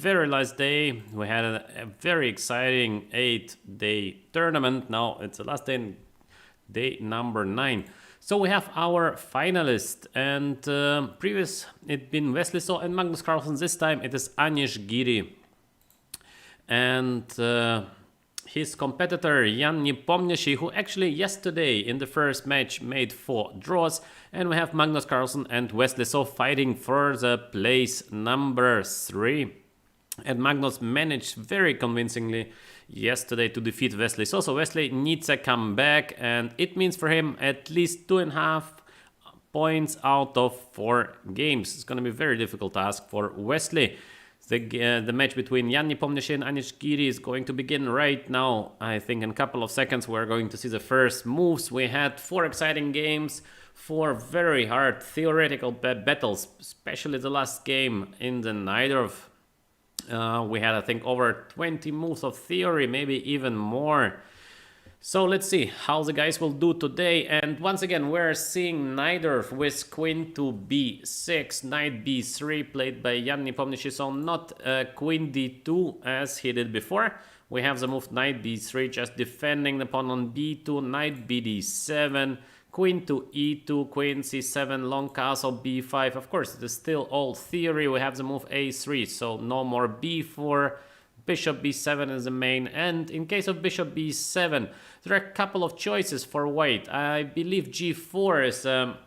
very last day. We had a very exciting 8-day tournament. Now it's the last day, day number 9. So we have our finalist, and previous it been Wesley So and Magnus Carlsen. This time it is Anish Giri. And his competitor Jan Nepomniachtchi, who actually yesterday in the first match made 4 draws. And we have Magnus Carlsen and Wesley So fighting for the place number 3. And Magnus managed very convincingly yesterday to defeat Wesley So. So Wesley needs a comeback, and it means for him at least 2.5 points out of 4 games. It's going to be a very difficult task for Wesley. The match between Jan Nepomniachtchi and Anish Giri is going to begin right now. I think in a couple of seconds we're going to see the first moves. We had 4 exciting games, 4 very hard theoretical battles, especially the last game in the Naiditsch. We had, I think, over 20 moves of theory, maybe even more. So let's see how the guys will do today. And once again, we're seeing Naiditsch with queen to b6, knight b3 played by Jan Nepomniachtchi, so not queen d2 as he did before. We have the move knight b3, just defending the pawn on b2, knight bd7, queen to e2, queen c7, long castle b5. Of course, it is still all theory. We have the move a3, so no more b4. Bishop b7 is the main, and in case of bishop b7, there are a couple of choices for white. I believe g4 is a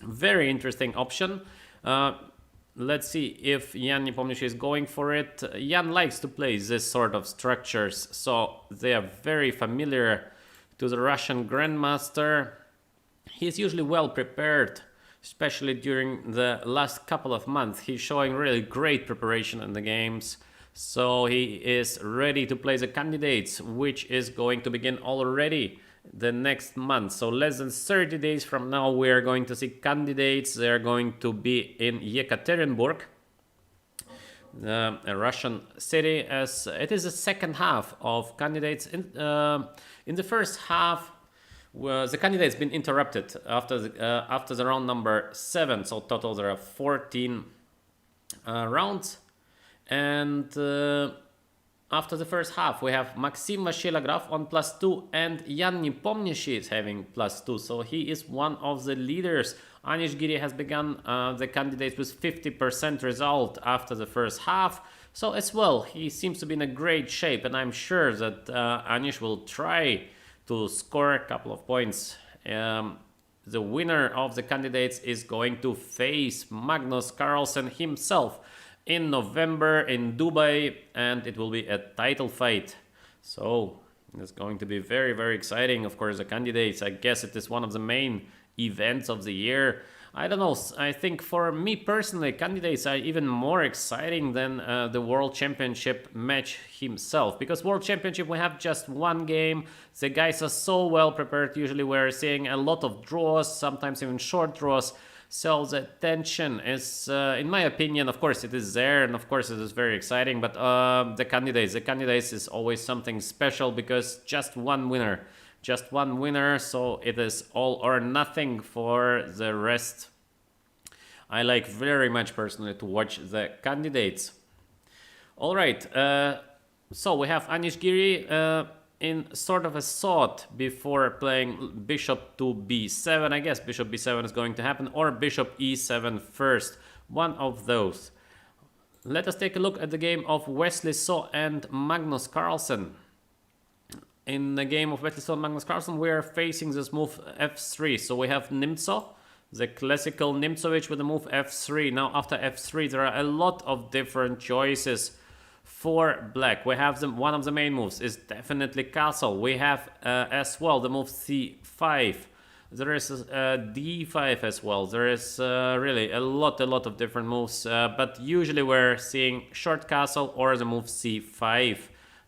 very interesting option. Let's see if Jan Nepomniachtchi is going for it. Jan likes to play this sort of structures, so they are very familiar to the Russian grandmaster. He's usually well prepared, especially during the last couple of months. He's showing really great preparation in the games. So he is ready to play the candidates, which is going to begin already the next month. So less than 30 days from now, we are going to see candidates. They are going to be in Yekaterinburg, a Russian city, as it is the second half of candidates. In the first half, the candidates been interrupted after the round number 7. So total there are 14 rounds. And after the first half, we have Maxim Vashilagraf on +2, and Jan Nepomniachtchi is having +2. So he is one of the leaders. Anish Giri has begun the candidates with 50% result after the first half. So as well, he seems to be in a great shape, and I'm sure that Anish will try to score a couple of points. The winner of the candidates is going to face Magnus Carlsen himself in November in Dubai, and it will be a title fight. So it's going to be very, very exciting. Of course, the candidates, I guess it is one of the main events of the year. I don't know, I think for me personally, candidates are even more exciting than the World Championship match himself, because World Championship we have just one game. The guys are so well prepared. Usually we're seeing a lot of draws, sometimes even short draws. So the tension is, in my opinion, of course it is there, and of course it is very exciting, but the candidates is always something special, because just one winner, so it is all or nothing for the rest. I like very much personally to watch the candidates. All right, so we have Anish Giri in sort of a thought before playing bishop to b7. I guess bishop b7 is going to happen, or bishop e7 first. One of those. Let us take a look at the game of Wesley So and Magnus Carlsen. In the game of Wesley So and Magnus Carlsen, we are facing this move f3. So we have Nimzo, the classical Nimzowitsch with the move f3. Now after f3, there are a lot of different choices for black. We have one of the main moves is definitely castle. We have as well the move c5. There is d5 as well. There is really a lot of different moves, but usually we're seeing short castle or the move c5.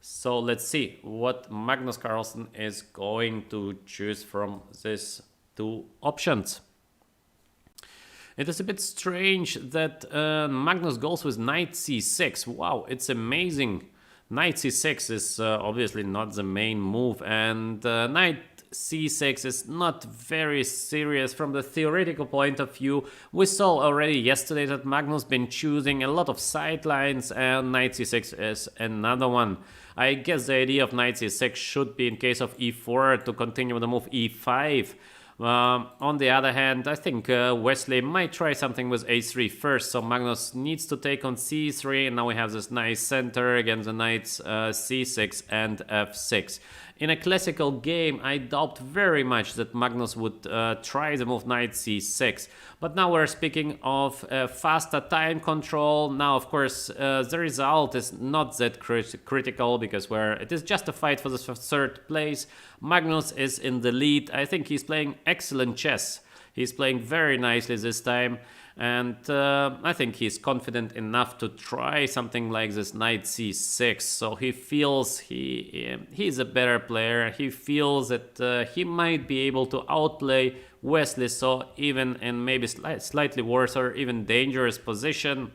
So let's see what Magnus Carlsen is going to choose from these 2 options. It is a bit strange that Magnus goes with knight c6. Wow, it's amazing. Knight c6 is obviously not the main move, and knight c6 is not very serious from the theoretical point of view. We saw already yesterday that Magnus been choosing a lot of sidelines, and knight c6 is another one. I guess the idea of knight c6 should be in case of e4 to continue with the move e5. On the other hand, I think Wesley might try something with a3 first, so Magnus needs to take on c3, and now we have this nice center against the knights c6 and f6. In a classical game, I doubt very much that Magnus would try the move knight c6. But now we're speaking of faster time control. Now, of course, the result is not that critical because it is just a fight for the third place. Magnus is in the lead. I think he's playing excellent chess. He's playing very nicely this time. And I think he's confident enough to try something like this knight c6. So he feels he's a better player. He feels that he might be able to outplay Wesley, so even in maybe slightly worse or even dangerous position.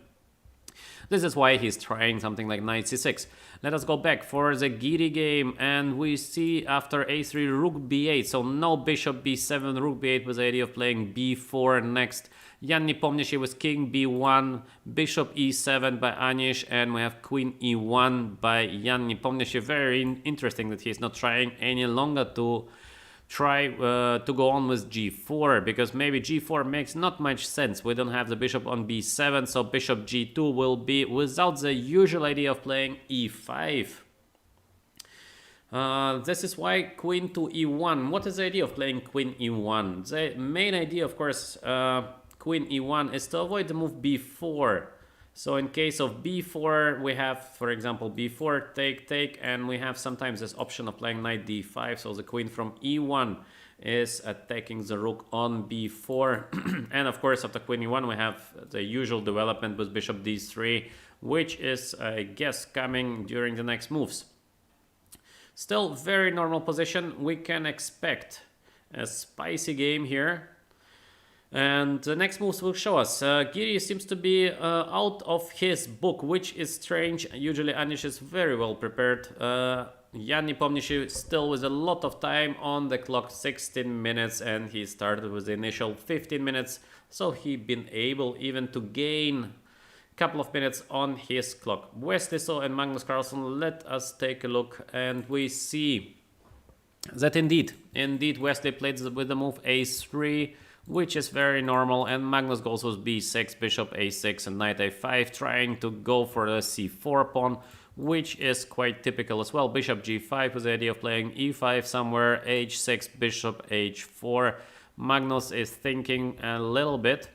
This is why he's trying something like knight c6. Let us go back for the Giri game, and we see after a3 rook b8, so no bishop b7, rook b8 with the idea of playing b4 next. Jan Nepomniachtchi with king b1, bishop e7 by Anish, and we have queen e1 by Jan Nepomniachtchi. Very interesting that he's not trying any longer to try to go on with g4, because maybe g4 makes not much sense. We don't have the bishop on b7, so bishop g2 will be without the usual idea of playing e5. This is why queen to e1. What is the idea of playing queen e1? The main idea, of course, queen e1 is to avoid the move b4. So in case of b4, we have, for example, b4, take, and we have sometimes this option of playing knight d5. So the queen from e1 is attacking the rook on b4. And of course, after queen e1, we have the usual development with bishop d3, which is, I guess, coming during the next moves. Still very normal position. We can expect a spicy game here. And the next moves will show us. Giri seems to be out of his book, which is strange. Usually Anish is very well prepared. Jan Nepomniachtchi still with a lot of time on the clock, 16 minutes, and he started with the initial 15 minutes. So he been able even to gain a couple of minutes on his clock. Wesley So and Magnus Carlsen, let us take a look, and we see that indeed Wesley played with the move a3, which is very normal, and Magnus goes with b6, bishop a6 and knight a5, trying to go for the c4 pawn, which is quite typical as well. Bishop g5 with the idea of playing e5 somewhere, h6, bishop h4. Magnus is thinking a little bit.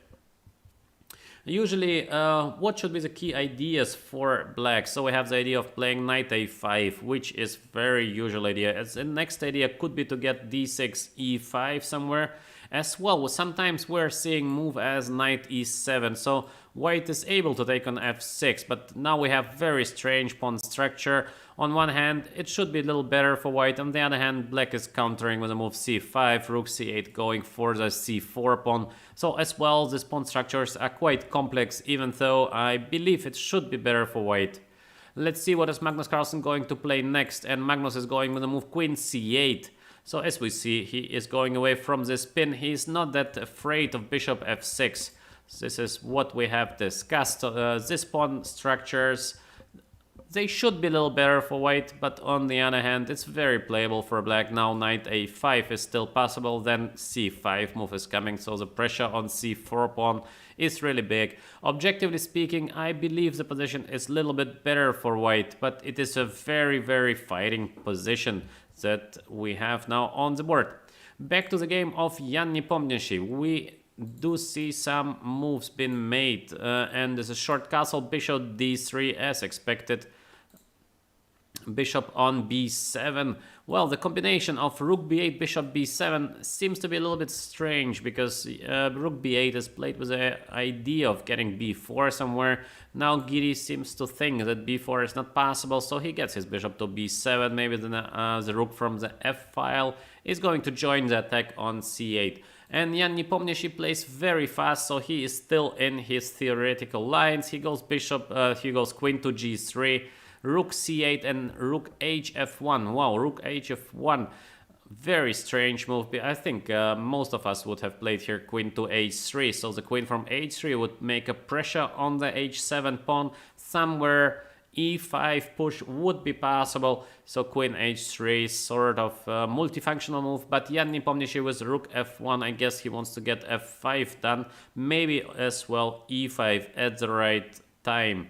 Usually, what should be the key ideas for black? So we have the idea of playing knight a5, which is very usual idea. As the next idea could be to get d6, e5 somewhere. As well, sometimes we're seeing move as knight e7, so white is able to take on f6, but now we have very strange pawn structure. On one hand, it should be a little better for white. On the other hand, black is countering with a move c5, rook c8, going for the c4 pawn. So as well, these pawn structures are quite complex, even though I believe it should be better for white. Let's see what is Magnus Carlsen going to play next, and Magnus is going with a move queen c8. So as we see, he is going away from this pin. He's not that afraid of bishop f6. This is what we have discussed. These pawn structures, they should be a little better for white, but on the other hand, it's very playable for black. Now knight a5 is still possible, then c5 move is coming, so the pressure on c4 pawn is really big. Objectively speaking, I believe the position is a little bit better for white, but it is a very, very fighting position that we have now on the board. Back to the game of Jan Nepomniachtchi. We do see some moves being made, and there's a short castle, bishop d3 as expected. Bishop on b7. Well, the combination of rook b8, bishop b7 seems to be a little bit strange, because rook b8 is played with the idea of getting b4 somewhere. Now Giri seems to think that b4 is not possible, so he gets his bishop to b7. Maybe the rook from the f file is going to join the attack on c8. And Jan Nepomniachtchi plays very fast, so he is still in his theoretical lines. He goes he goes queen to g3. Rook c8 and rook hf1. Wow, rook hf1. Very strange move. I think most of us would have played here queen to h3. So the queen from h3 would make a pressure on the h7 pawn. Somewhere e5 push would be possible. So queen h3 sort of multifunctional move. But Jan Nepomniachtchi with rook f1, I guess he wants to get f5 done. Maybe as well e5 at the right time.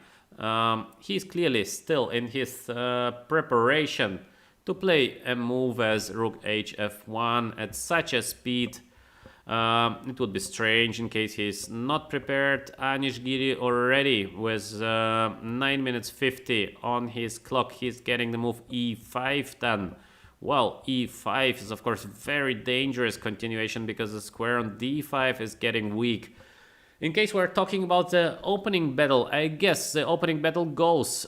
He's clearly still in his preparation to play a move as rook hf1 at such a speed. It would be strange in case he's not prepared. Anish Giri already with 9 minutes 50 on his clock. He's getting the move e5 done. Well, e5 is of course very dangerous continuation because the square on d5 is getting weak. In case we're talking about the opening battle, I guess the opening battle goes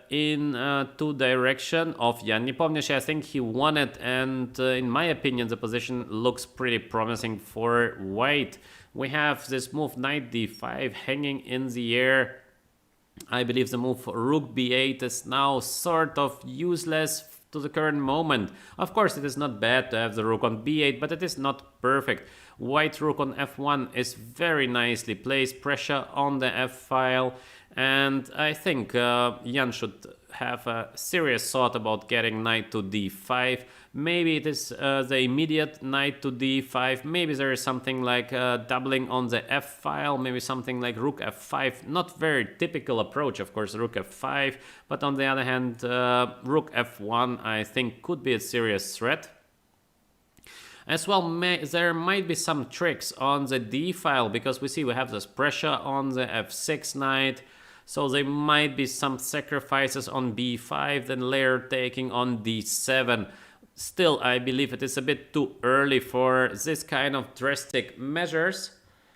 in two direction of Jan Nepomniachtchi. I think he won it, and in my opinion, the position looks pretty promising for white. We have this move knight d5 hanging in the air. I believe the move rook b8 is now sort of useless to the current moment. Of course, it is not bad to have the rook on b8, but it is not perfect. White rook on f1 is very nicely placed, pressure on the f file, and I think Jan should have a serious thought about getting knight to d5. Maybe it is the immediate knight to d5. Maybe there is something like doubling on the f file. Maybe something like rook f5. Not very typical approach, of course, rook f5. But on the other hand, rook f1, I think, could be a serious threat. As well, there might be some tricks on the d file, because we see we have this pressure on the f6 knight. So there might be some sacrifices on b5, then layer taking on d7. Still, I believe it is a bit too early for this kind of drastic measures.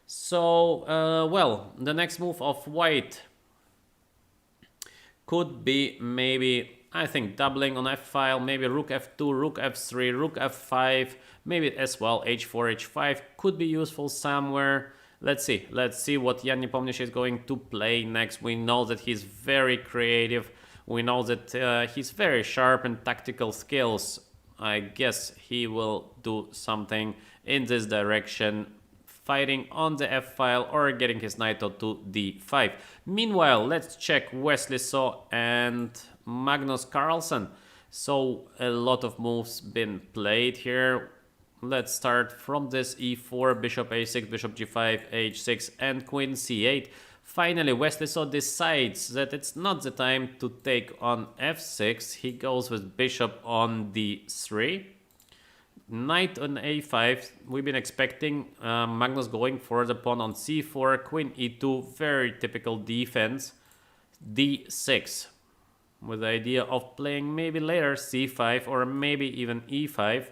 So, well, the next move of white could be maybe, I think, doubling on f-file, maybe rook f2, rook f3, rook f5, maybe as well h4, h5 could be useful somewhere. Let's see what Jan Nepomniachtchi is going to play next. We know that he's very creative. We know that he's very sharp in tactical skills. I guess he will do something in this direction, fighting on the f-file or getting his knight to d5. Meanwhile, let's check Wesley So and Magnus Carlsen. So a lot of moves been played here. Let's start from this e4, bishop a6, bishop g5, h6 and queen c8. Finally, Wesley So decides that it's not the time to take on f6. He goes with bishop on d3. Knight on a5. We've been expecting Magnus going for the pawn on c4, queen e2, very typical defense. d6, with the idea of playing maybe later c5 or maybe even e5.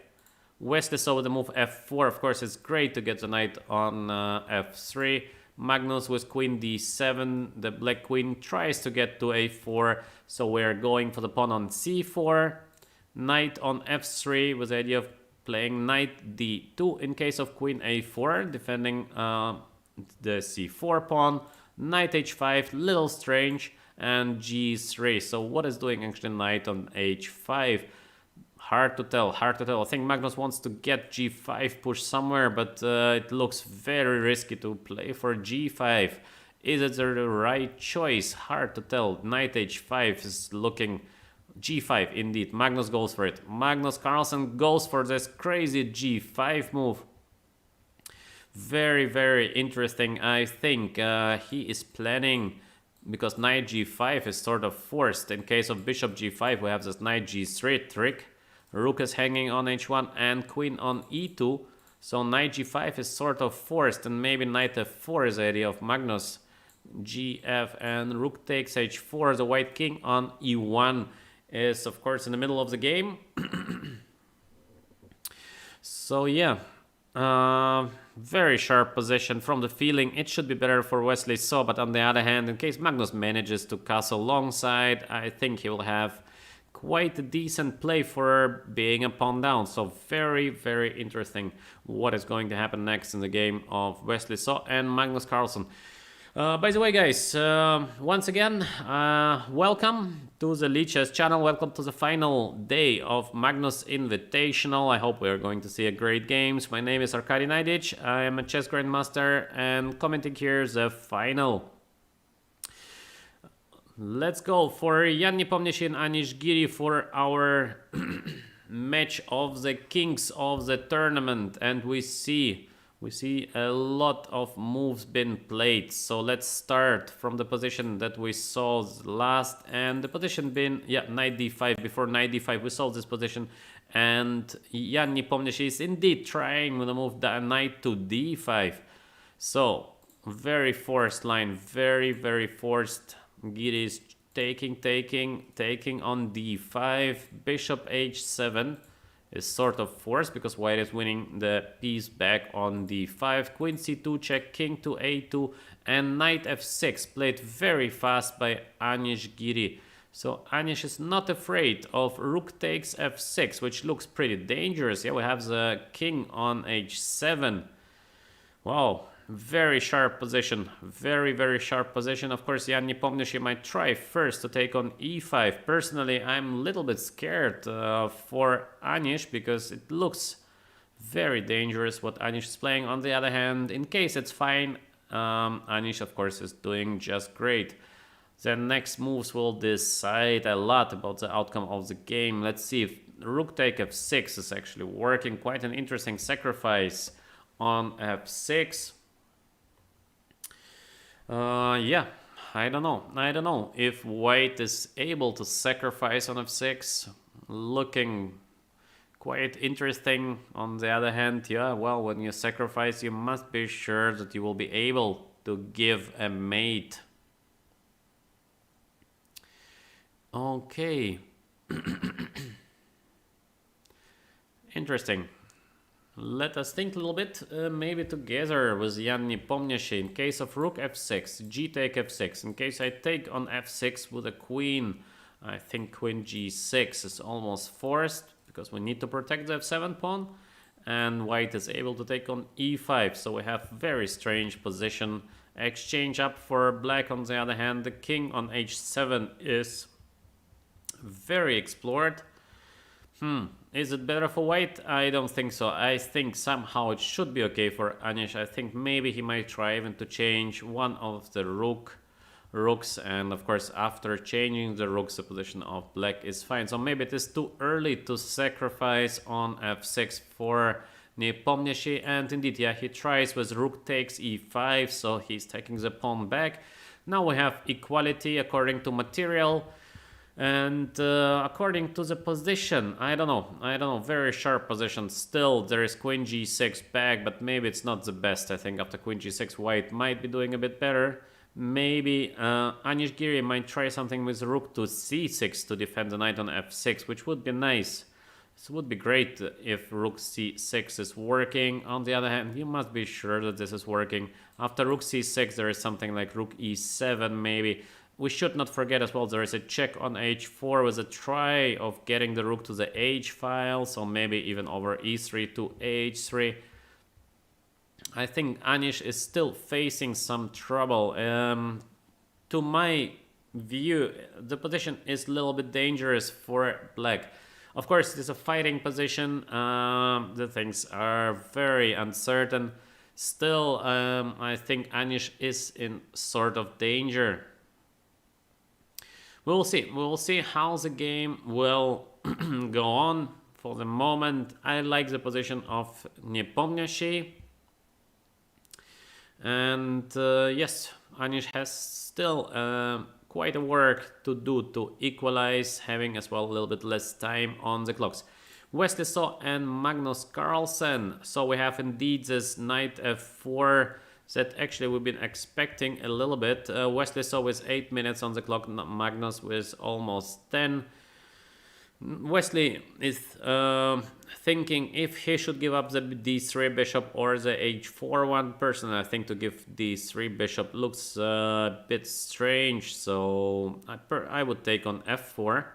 Wesley So with the move f4. Of course, it's great to get the knight on f3. Magnus with queen d7, the black queen tries to get to a4, so we're going for the pawn on c4, knight on f3 with the idea of playing knight d2 in case of queen a4, defending the c4 pawn, knight h5, little strange, and g3. So what is doing actually knight on h5? Hard to tell. I think Magnus wants to get g5 push somewhere, but it looks very risky to play for g5. Is it the right choice? Hard to tell. Knight h5 is looking g5 indeed. Magnus goes for it. Magnus Carlsen goes for this crazy g5 move. Very, very interesting. I think he is planning, because knight g5 is sort of forced. In case of bishop g5, we have this knight g3 trick. Rook is hanging on h1 and queen on e2. So knight g5 is sort of forced, and maybe knight f4 is the idea of Magnus. gf and rook takes h4. The white king on e1 is of course in the middle of the game. So yeah, very sharp position. From the feeling, it should be better for Wesley So, but on the other hand, in case Magnus manages to castle longside, I think he will have quite a decent play for being a pawn down. So very, very interesting what is going to happen next in the game of Wesley So and Magnus Carlsen. By the way, guys, once again, welcome to the Lichess channel. Welcome to the final day of Magnus Invitational. I hope we are going to see a great games. My name is Arkadij Naiditsch. I am a chess grandmaster and commenting here the final. Let's go for Jan Nepomniachtchi and Anish Giri for our match of the kings of the tournament, and we see a lot of moves been played. So let's start from the position that we saw last, and the position been knight d5. Before knight d5 we saw this position, and Jan Nepomniachtchi is indeed trying to move the knight to d5. So very forced line, very forced. Giri is taking on d5. Bishop h7 is sort of forced because white is winning the piece back on d5. Queen c2 check, king to a2, and knight f6 played very fast by Anish Giri. So Anish is not afraid of rook takes f6, which looks pretty dangerous. Yeah, we have the king on h7. Wow, very sharp position, very sharp position. Of course, Jan Nepomniachtchi might try first to take on e5. Personally, I'm a little bit scared for Anish because it looks very dangerous what Anish is playing. On the other hand, in case it's fine, Anish of course is doing just great. The next moves will decide a lot about the outcome of the game. Let's see if rook take f6 is actually working. Quite an interesting sacrifice on f6. Yeah, I don't know if white is able to sacrifice on f6. Looking quite interesting. On the other hand, yeah, well, when you sacrifice, you must be sure that you will be able to give a mate. Okay. Interesting. Let us think a little bit, maybe together with Jan Nepomniachtchi. In case of rook f6, g take f6. In case I take on f6 with a queen, I think queen g6 is almost forced because we need to protect the f7 pawn. And white is able to take on e5, so we have very strange position. Exchange up for black. On the other hand, the king on h7 is very explored. Is it better for white? I don't think so. I think somehow it should be okay for Anish. I think maybe he might try even to change one of the rooks, and of course after changing the rooks the position of black is fine. So maybe it is too early to sacrifice on f6 for Nepomniachtchi, and indeed, yeah, he tries with rook takes e5, so he's taking the pawn back. Now we have equality according to material. And according to the position, I don't know, very sharp position. Still, there is queen g6 back, but maybe it's not the best. I think after queen g6, white might be doing a bit better. Maybe Anish Giri might try something with rook to c6 to defend the knight on f6, which would be nice. This would be great if rook c6 is working. On the other hand, you must be sure that this is working. After rook c6, there is something like rook e7 maybe. We should not forget as well, there is a check on h4 with a try of getting the rook to the h file, so maybe even over e3 to h3. I think Anish is still facing some trouble. To my view, the position is a little bit dangerous for black. Of course, it is a fighting position. The things are very uncertain. Still, I think Anish is in sort of danger. We will see how the game will go on. For the moment, I like the position of Nepomniachtchi. And yes, Anish has still quite a work to do to equalize, having as well a little bit less time on the clocks. Wesley So and Magnus Carlsen. So we have indeed this knight f4 that actually we've been expecting a little bit. Wesley So with 8 minutes on the clock, Magnus with almost 10. Wesley is thinking if he should give up the d3 bishop or the h4 one. Personally, I think to give d3 bishop looks a bit strange, so I would take on f4.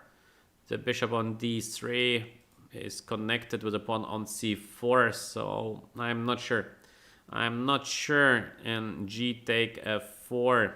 The bishop on d3 is connected with a pawn on c4, so I'm not sure. I'm not sure in g take f4 f4.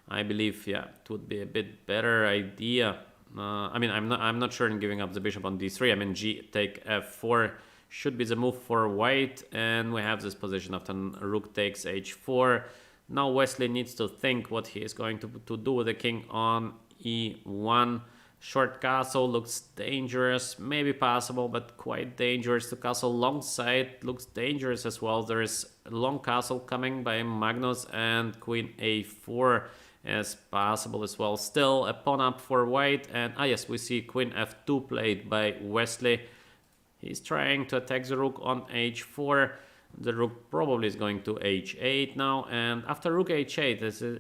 I believe, yeah, it would be a bit better idea. I mean, I'm not sure in giving up the bishop on d3. I mean, g take f4 should be the move for white, and we have this position after rook takes h4. Now Wesley needs to think what he is going to do with the king on e1. Short castle looks dangerous, maybe possible, but quite dangerous. The castle long side looks dangerous as well. There is a long castle coming by Magnus, and queen a4 as possible as well. Still a pawn up for white, and yes, we see queen f2 played by Wesley. He's trying to attack the rook on h4. The rook probably is going to h8 now, and after rook h8, this is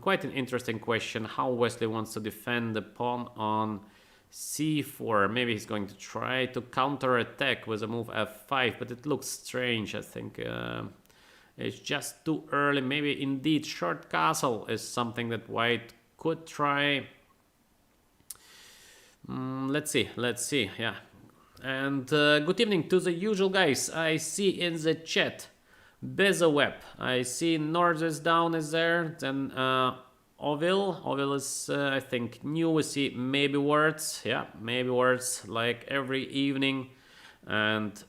quite an interesting question how Wesley wants to defend the pawn on c4. Maybe he's going to try to counter-attack with a move f5, but it looks strange. I think it's just too early. Maybe indeed short castle is something that white could try. Let's see, yeah. And good evening to the usual guys. I see in the chat Bezaweb. I see North is down is there. Then Ovil is I think new. We see maybe words. Yeah, maybe words like every evening. And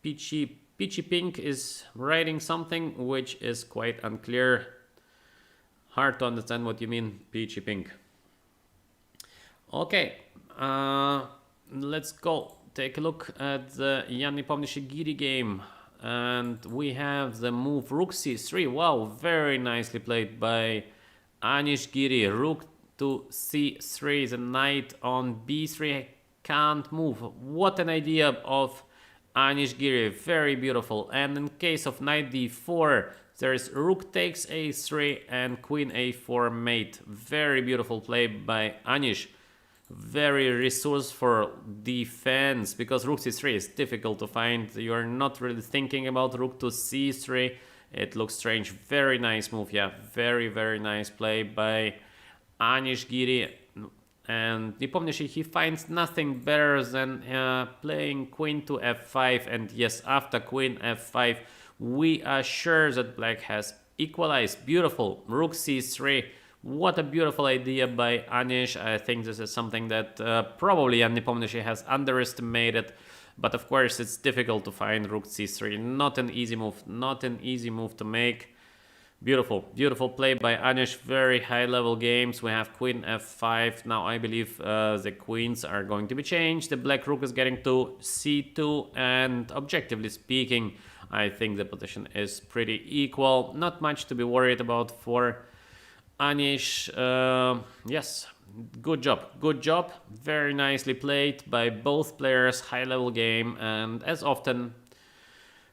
Peachy Pink is writing something which is quite unclear. Hard to understand what you mean, Peachy Pink. Okay, let's go. Take a look at the Nepomniachtchi Giri game, and we have the move rook c3. Wow, very nicely played by Anish Giri. Rook to c3, the knight on b3 can't move. What an idea of Anish Giri, very beautiful. And in case of knight d4, there is rook takes a3 and queen a4 mate. Very beautiful play by Anish. Very resourceful defense, because rook c3 is difficult to find. You are not really thinking about rook to c3. It looks strange. Very nice move, yeah. Very nice play by Anish Giri. And Nepomniachtchi, he finds nothing better than playing queen to f5. And yes, after queen f5, we are sure that black has equalized. Beautiful. Rook c3. What a beautiful idea by Anish. I think this is something that probably Nepomniachtchi has underestimated. But of course, it's difficult to find rook c3. Not an easy move. Not an easy move to make. Beautiful play by Anish. Very high level games. We have queen f5. Now I believe the queens are going to be changed. The black rook is getting to c2. And objectively speaking, I think the position is pretty equal. Not much to be worried about for Anish. Yes, good job. Very nicely played by both players. High level game, and as often,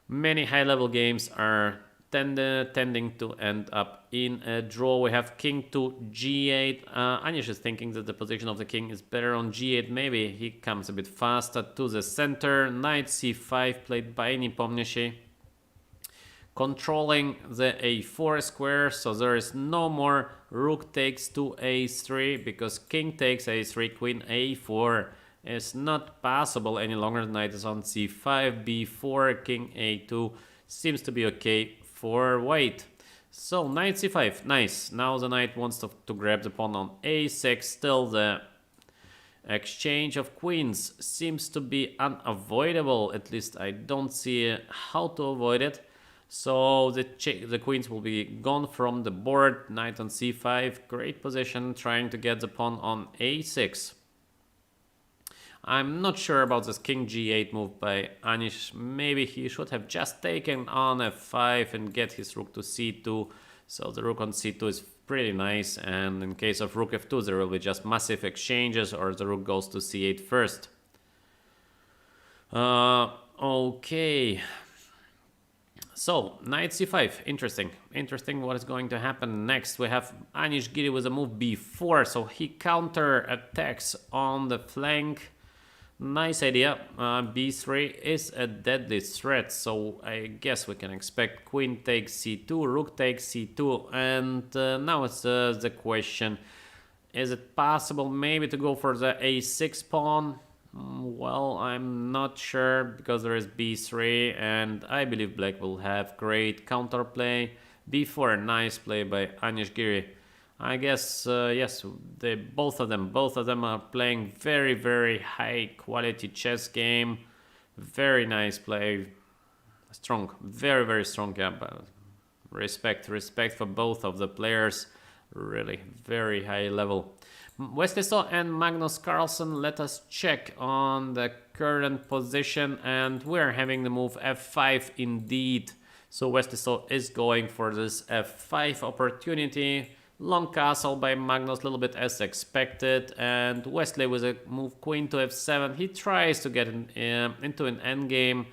many high level games are tending to end up in a draw. We have king to g8. Anish is thinking that the position of the king is better on g8. Maybe he comes a bit faster to the center. Knight c5 played by Nepomniachtchi, controlling the a4 square, so there is no more rook takes to a3, because king takes a3, queen a4 is not possible any longer. The knight is on c5, b4, king a2 seems to be okay for white. So knight c5, nice. Now the knight wants to grab the pawn on a6. Still the exchange of queens seems to be unavoidable. At least I don't see how to avoid it. So the queens will be gone from the board. Knight on c5, great position, trying to get the pawn on a6. I'm not sure about this king g8 move by Anish. Maybe he should have just taken on f5 and get his rook to c2. So the rook on c2 is pretty nice, and in case of rook f2 there will be just massive exchanges, or the rook goes to c8 first. Okay. So, knight c5, interesting what is going to happen next. We have Anish Giri with a move b4, so he counter attacks on the flank. Nice idea. b3 is a deadly threat, so I guess we can expect queen takes c2, rook takes c2, and now it's the question, is it possible maybe to go for the a6 pawn? Well, I'm not sure, because there is b3, and I believe black will have great counterplay. b4. Nice play by Anish Giri. I guess, yes, both of them are playing very, very high quality chess game. Very nice play. Strong, very, very strong. Yeah, but respect for both of the players. Really, very high level. Wesley So and Magnus Carlsen, let us check on the current position, and we're having the move f5 indeed. So Wesley So is going for this f5 opportunity. Long castle by Magnus, a little bit as expected, and Wesley with a move queen to f7. He tries to get into an endgame.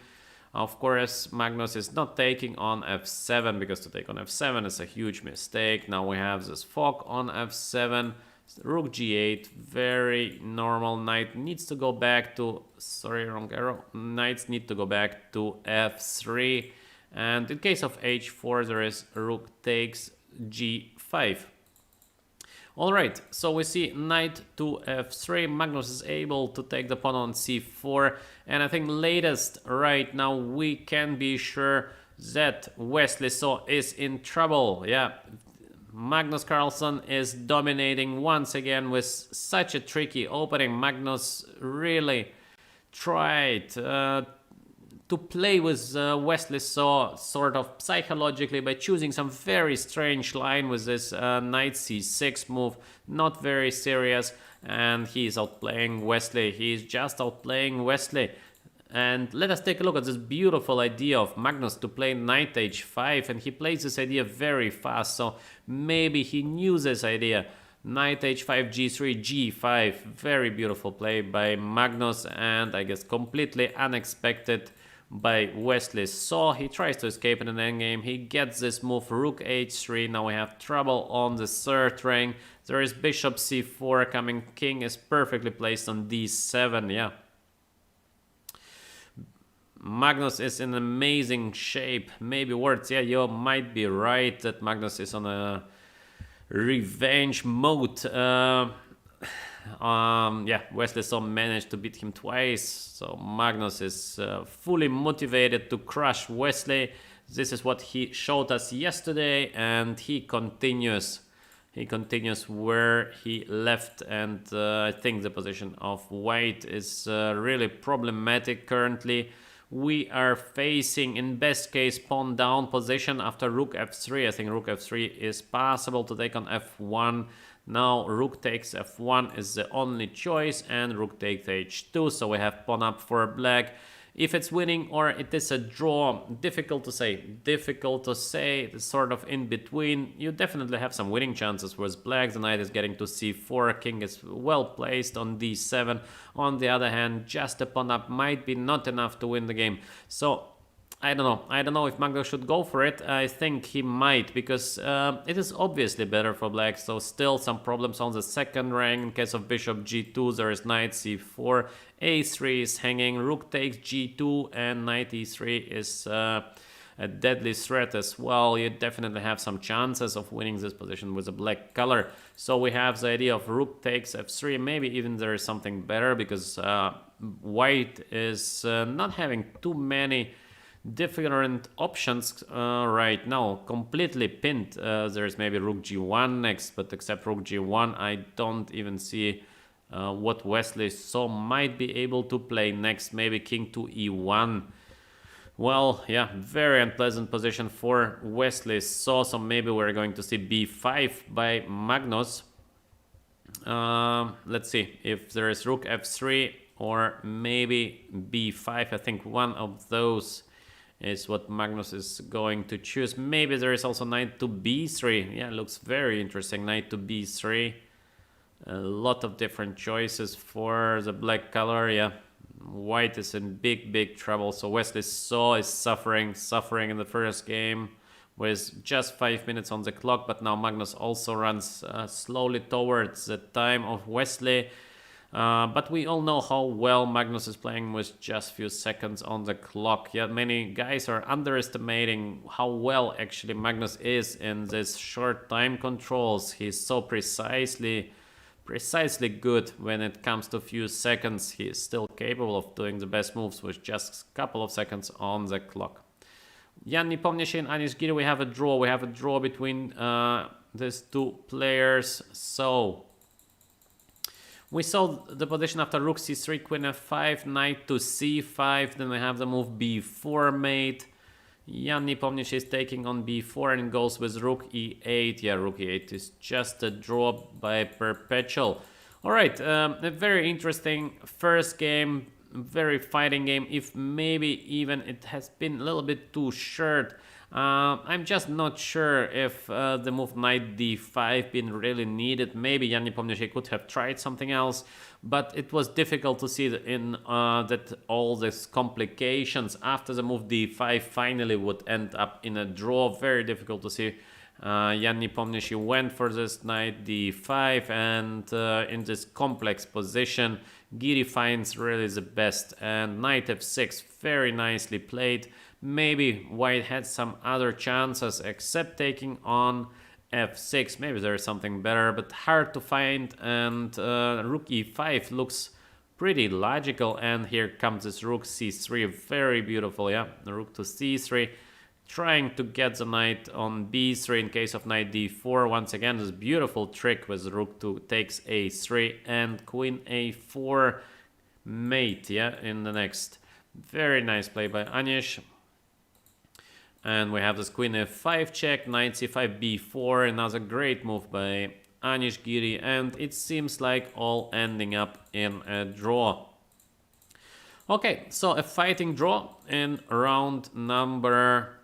Of course, Magnus is not taking on f7, because to take on f7 is a huge mistake. Now we have this fork on f7, rook g8, very normal. Knight needs to go back to, sorry, wrong arrow. Knights need to go back to f3, and in case of h4 there is rook takes g5. Alright, so we see knight to f3, Magnus is able to take the pawn on c4, and I think latest right now we can be sure that Wesley So is in trouble. Yeah, Magnus Carlsen is dominating once again with such a tricky opening. Magnus really tried to play with Wesley So sort of psychologically by choosing some very strange line with this knight c6 move. Not very serious, and he's outplaying Wesley. He's just outplaying Wesley. And let us take a look at this beautiful idea of Magnus to play knight h5, and he plays this idea very fast, so maybe he knew this idea. Knight h5, g3, g5, very beautiful play by Magnus, and I guess completely unexpected by Wesley So. He tries to escape in an endgame. He gets this move, rook h3. Now we have trouble on the third rank. There is bishop c4 coming. King is perfectly placed on d7. Yeah, Magnus is in amazing shape. Maybe words. Yeah, you might be right that Magnus is on a revenge mode. Yeah, Wesley So managed to beat him twice, so Magnus is fully motivated to crush Wesley. This is what he showed us yesterday, and he continues where he left, and I think the position of white is really problematic currently. We are facing, in best case, pawn down position after rook f3. I think rook f3 is possible to take on f1. Now rook takes f1 is the only choice, and rook takes h2, so we have pawn up for black. If it's winning or it is a draw, difficult to say. It's sort of in between. You definitely have some winning chances with black. The knight is getting to c4, king is well placed on d7. On the other hand, just a pawn up might be not enough to win the game. So I don't know if Magnus should go for it. I think he might, because it is obviously better for black. So still some problems on the second rank. In case of bishop g2, there is knight c4, a3 is hanging, rook takes g2, and knight e3 is a deadly threat as well. You definitely have some chances of winning this position with a black color. So we have the idea of rook takes f3. Maybe even there is something better, because white is not having too many different options right now, completely pinned. There is maybe rook g1 next, but except rook g1 I don't even see what Wesley So might be able to play next. Maybe king to e1. Well, yeah, very unpleasant position for Wesley So. So maybe we're going to see b5 by Magnus. Let's see if there is rook f3 or maybe b5. I think one of those is what Magnus is going to choose. Maybe there is also knight to b3. Yeah, looks very interesting. Knight to b3. A lot of different choices for the black color. Yeah, white is in big trouble. So Wesley So is suffering in the first game with just 5 minutes on the clock. But now Magnus also runs slowly towards the time of Wesley. But we all know how well Magnus is playing with just few seconds on the clock. Yeah, many guys are underestimating how well actually Magnus is in this short time controls. He's so precisely good when it comes to few seconds. He is still capable of doing the best moves with just a couple of seconds on the clock. Jan Nepomniachtchi and Anish Giri, we have a draw. We have a draw between these two players. So we saw the position after rook c3, queen f5, knight to c5. Then we have the move b4 mate. Jan Nepomniachtchi is taking on b4 and goes with rook e8. Yeah, rook e8 is just a draw by perpetual. All right, a very interesting first game, very fighting game. If maybe even it has been a little bit too short. I'm just not sure if the move knight d5 been really needed. Maybe Jan Nepomniachtchi could have tried something else, but it was difficult to see in that all these complications after the move d5 finally would end up in a draw. Very difficult to see. Jan Nepomniachtchi went for this knight d5, and in this complex position, Giri finds really the best, and knight f6, very nicely played. Maybe white had some other chances except taking on f6. Maybe there's something better, but hard to find, and rook e5 looks pretty logical, and here comes this rook c3, very beautiful, yeah, rook to c3. Trying to get the knight on b3 in case of knight d4. Once again, this beautiful trick with rook 2 takes a3 and queen a4 mate, yeah, in the next. Very nice play by Anish. And we have this queen f5 check, knight c5, b4, another great move by Anish Giri, and it seems like all ending up in a draw. Okay, so a fighting draw in round number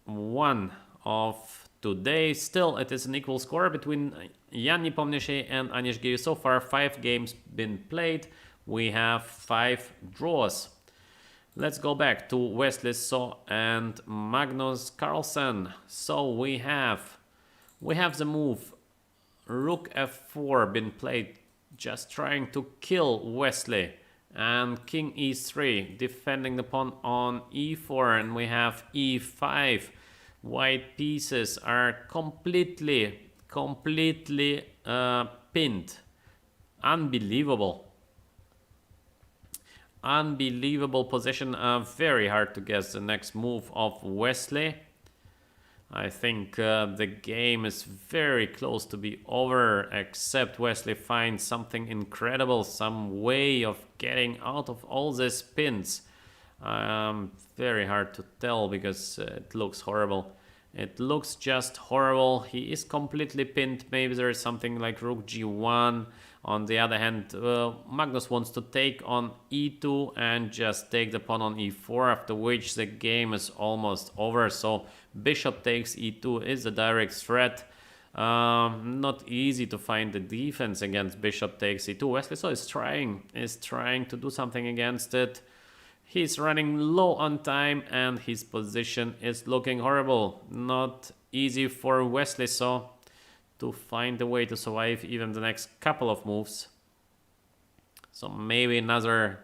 1 of today. Still, it is an equal score between Jan Nepomniachtchi and Anish Giri. So far, 5 games been played. We have 5 draws. Let's go back to Wesley So and Magnus Carlsen. So we have the move rook f4 been played, just trying to kill Wesley, and king e3 defending the pawn on e4, and we have e5. White pieces are completely pinned. Unbelievable position. Very hard to guess the next move of Wesley. I think the game is very close to be over, except Wesley finds something incredible, some way of getting out of all these pins. Very hard to tell because it looks horrible. It looks just horrible. He is completely pinned. Maybe there is something like rook g1. On the other hand, Magnus wants to take on e2 and just take the pawn on e4, after which the game is almost over. So bishop takes e2 is a direct threat. Not easy to find the defense against bishop takes e2. Wesley So is trying to do something against it. He's running low on time and his position is looking horrible. Not easy for Wesley So to find a way to survive even the next couple of moves. So maybe another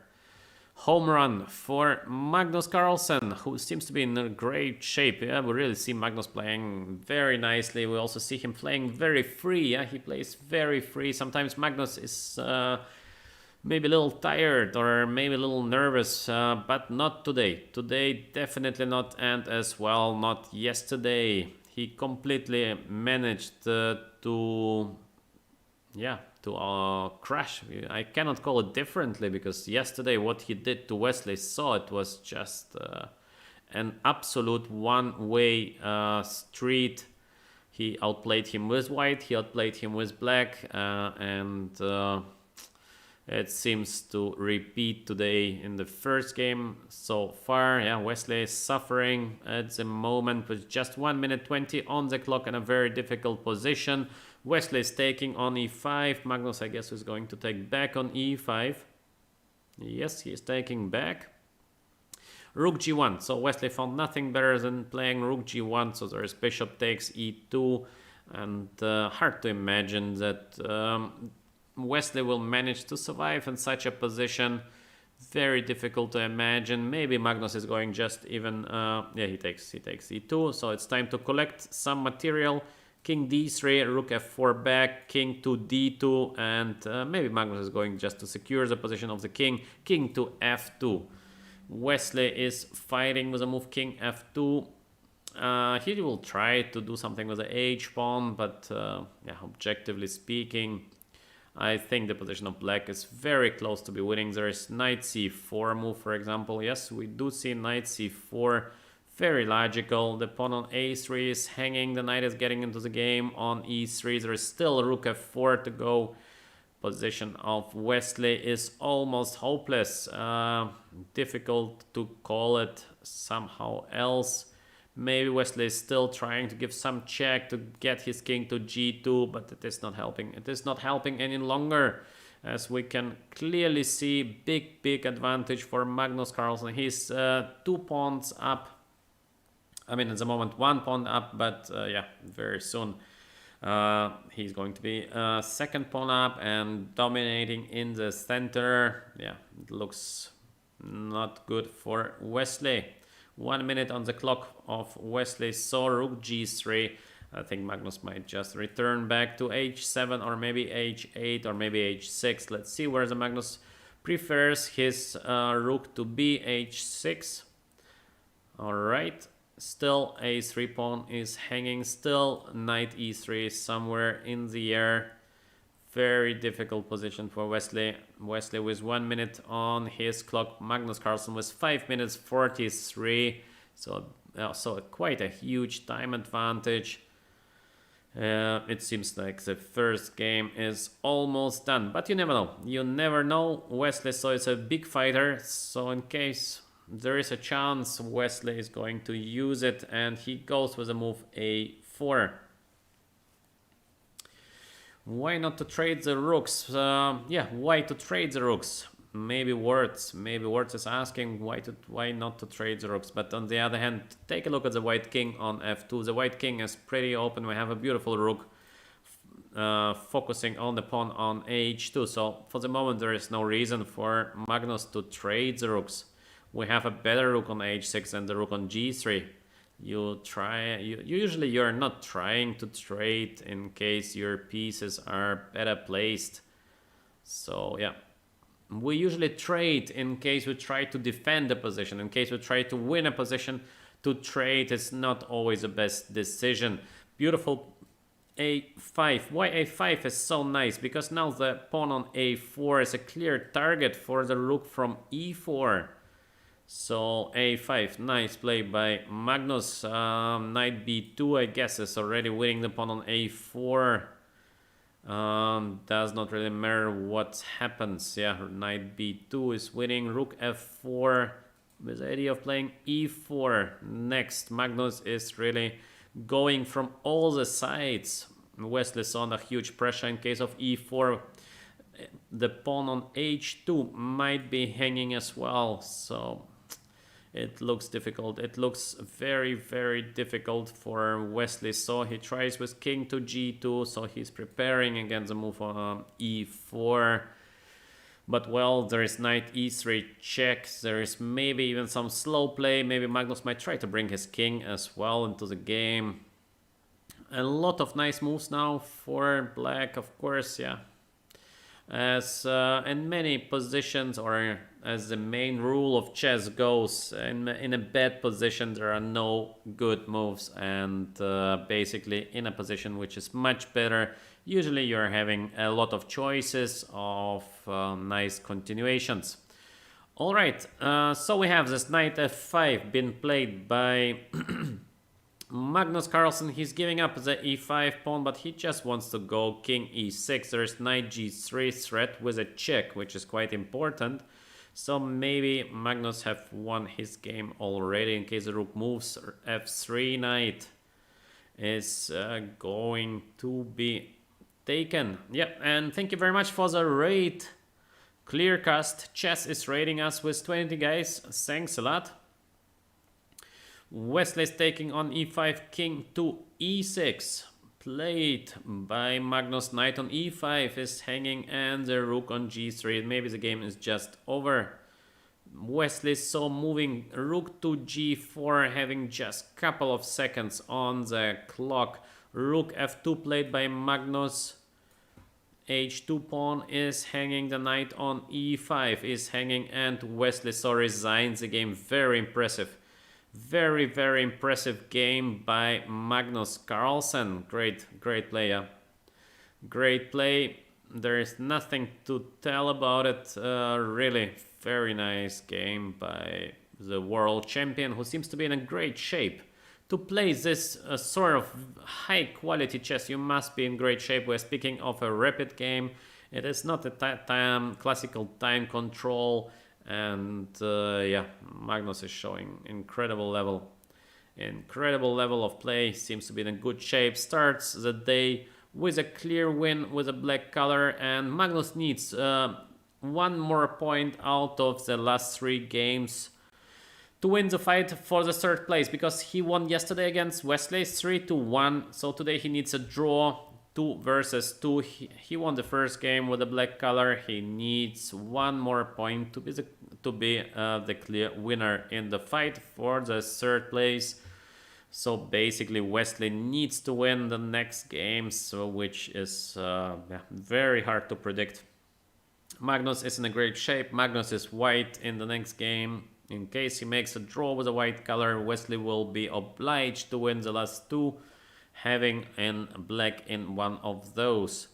home run for Magnus Carlsen, who seems to be in a great shape. Yeah, we really see Magnus playing very nicely. We also see him playing very free. Yeah, he plays very free. Sometimes Magnus is maybe a little tired or maybe a little nervous, but not today. Today, definitely not, and as well not yesterday. He completely managed to crash. I cannot call it differently, because yesterday what he did to Wesley So, it was just an absolute one-way street. He outplayed him with white, he outplayed him with black, and it seems to repeat today in the first game so far. Yeah, Wesley is suffering at the moment with just 1 minute 20 on the clock in a very difficult position. Wesley is taking on e5. Magnus, I guess, is going to take back on e5. Yes, he is taking back. Rook g1. So Wesley found nothing better than playing rook g1. So there is bishop takes e2. And hard to imagine that Wesley will manage to survive in such a position. Very difficult to imagine. Maybe Magnus is going just even... he takes e2. So it's time to collect some material. King d3, rook f4 back, king to d2, and maybe Magnus is going just to secure the position of the king. King to f2. Wesley is fighting with a move king f2. He will try to do something with the H pawn, but yeah, objectively speaking, I think the position of black is very close to be winning. There is knight c4 move, for example. Yes, we do see knight c4. Very logical. The pawn on a3 is hanging. The knight is getting into the game on e3. There is still rook f4 to go. Position of Wesley is almost hopeless. Difficult to call it somehow else. Maybe Wesley is still trying to give some check to get his king to g2, but it is not helping. It is not helping any longer, as we can clearly see big advantage for Magnus Carlsen. He's 2 pawns up. I mean, at the moment 1 pawn up, but yeah, very soon he's going to be 2nd pawn up and dominating in the center. Yeah, it looks not good for Wesley. 1 minute on the clock of Wesley, so rook g3. I think Magnus might just return back to h7 or maybe h8 or maybe h6. Let's see where the Magnus prefers his rook to be. h6. Alright, still a3 pawn is hanging, still knight e3 is somewhere in the air. Very difficult position for Wesley. Wesley with 1 minute on his clock. Magnus Carlsen with 5 minutes 43. So quite a huge time advantage. It seems like the first game is almost done, but you never know. You never know. Wesley, so it's a big fighter. So in case there is a chance, Wesley is going to use it, and he goes with a move a4. Why not to trade the rooks? Yeah, why to trade the rooks? Maybe Words is asking why not to trade the rooks. But on the other hand, take a look at the white king on f2. The white king is pretty open. We have a beautiful rook focusing on the pawn on h2. So for the moment, there is no reason for Magnus to trade the rooks. We have a better rook on h6 and the rook on g3. Usually you're not trying to trade in case your pieces are better placed. So yeah, we usually trade in case we try to defend a position. In case we try to win a position, to trade is not always the best decision. Beautiful a5. Why a5 is so nice? Because now the pawn on a4 is a clear target for the rook from e4. So a5, nice play by Magnus. Knight b2, I guess, is already winning the pawn on a4. Does not really matter what happens. Yeah, knight b2 is winning. Rook f4 with the idea of playing e4. Next, Magnus is really going from all the sides. Wesley is under huge pressure in case of e4. The pawn on h2 might be hanging as well. So it looks difficult. It looks very difficult for Wesley. So he tries with king to g2. So he's preparing against the move on e4. But well, there is knight e3 check. There is maybe even some slow play. Maybe Magnus might try to bring his king as well into the game. A lot of nice moves now for black, of course, yeah. As in many positions, or as the main rule of chess goes, in a bad position there are no good moves, and basically in a position which is much better, usually you're having a lot of choices of nice continuations. Alright, so we have this knight f5 been played by Magnus Carlsen. He's giving up the e5 pawn, but he just wants to go king e6. There's knight g3 threat with a check, which is quite important. So maybe Magnus have won his game already in case the rook moves. f3 knight is going to be taken. Yeah, and thank you very much for the raid. Clearcast Chess is raiding us with 20 guys. Thanks a lot. Wesley is taking on e5, king to e6. Played by Magnus. Knight on e5 is hanging, and the rook on g3. Maybe the game is just over. Wesley so moving rook to g4, having just couple of seconds on the clock. Rook f2 played by Magnus. h2 pawn is hanging, the knight on e5 is hanging, and Wesley so resigns the game. Very impressive. Very, very impressive game by Magnus Carlsen. Great player. Great play. There is nothing to tell about it. Really very nice game by the world champion, who seems to be in a great shape. To play this sort of high quality chess, you must be in great shape. We're speaking of a rapid game. It is not a classical time control. And yeah, Magnus is showing incredible level of play. Seems to be in a good shape. Starts the day with a clear win with a black color, and Magnus needs one more point out of the last 3 games to win the fight for the 3rd place, because he won yesterday against Wesley 3-1. So today he needs a draw, 2 versus 2. He won the first game with a black color. He needs one more point to be the clear winner in the fight for the 3rd place. So basically Wesley needs to win the next game, so which is very hard to predict. Magnus is in a great shape. Magnus is white in the next game. In case he makes a draw with a white color, Wesley will be obliged to win the last 2, having in black in one of those.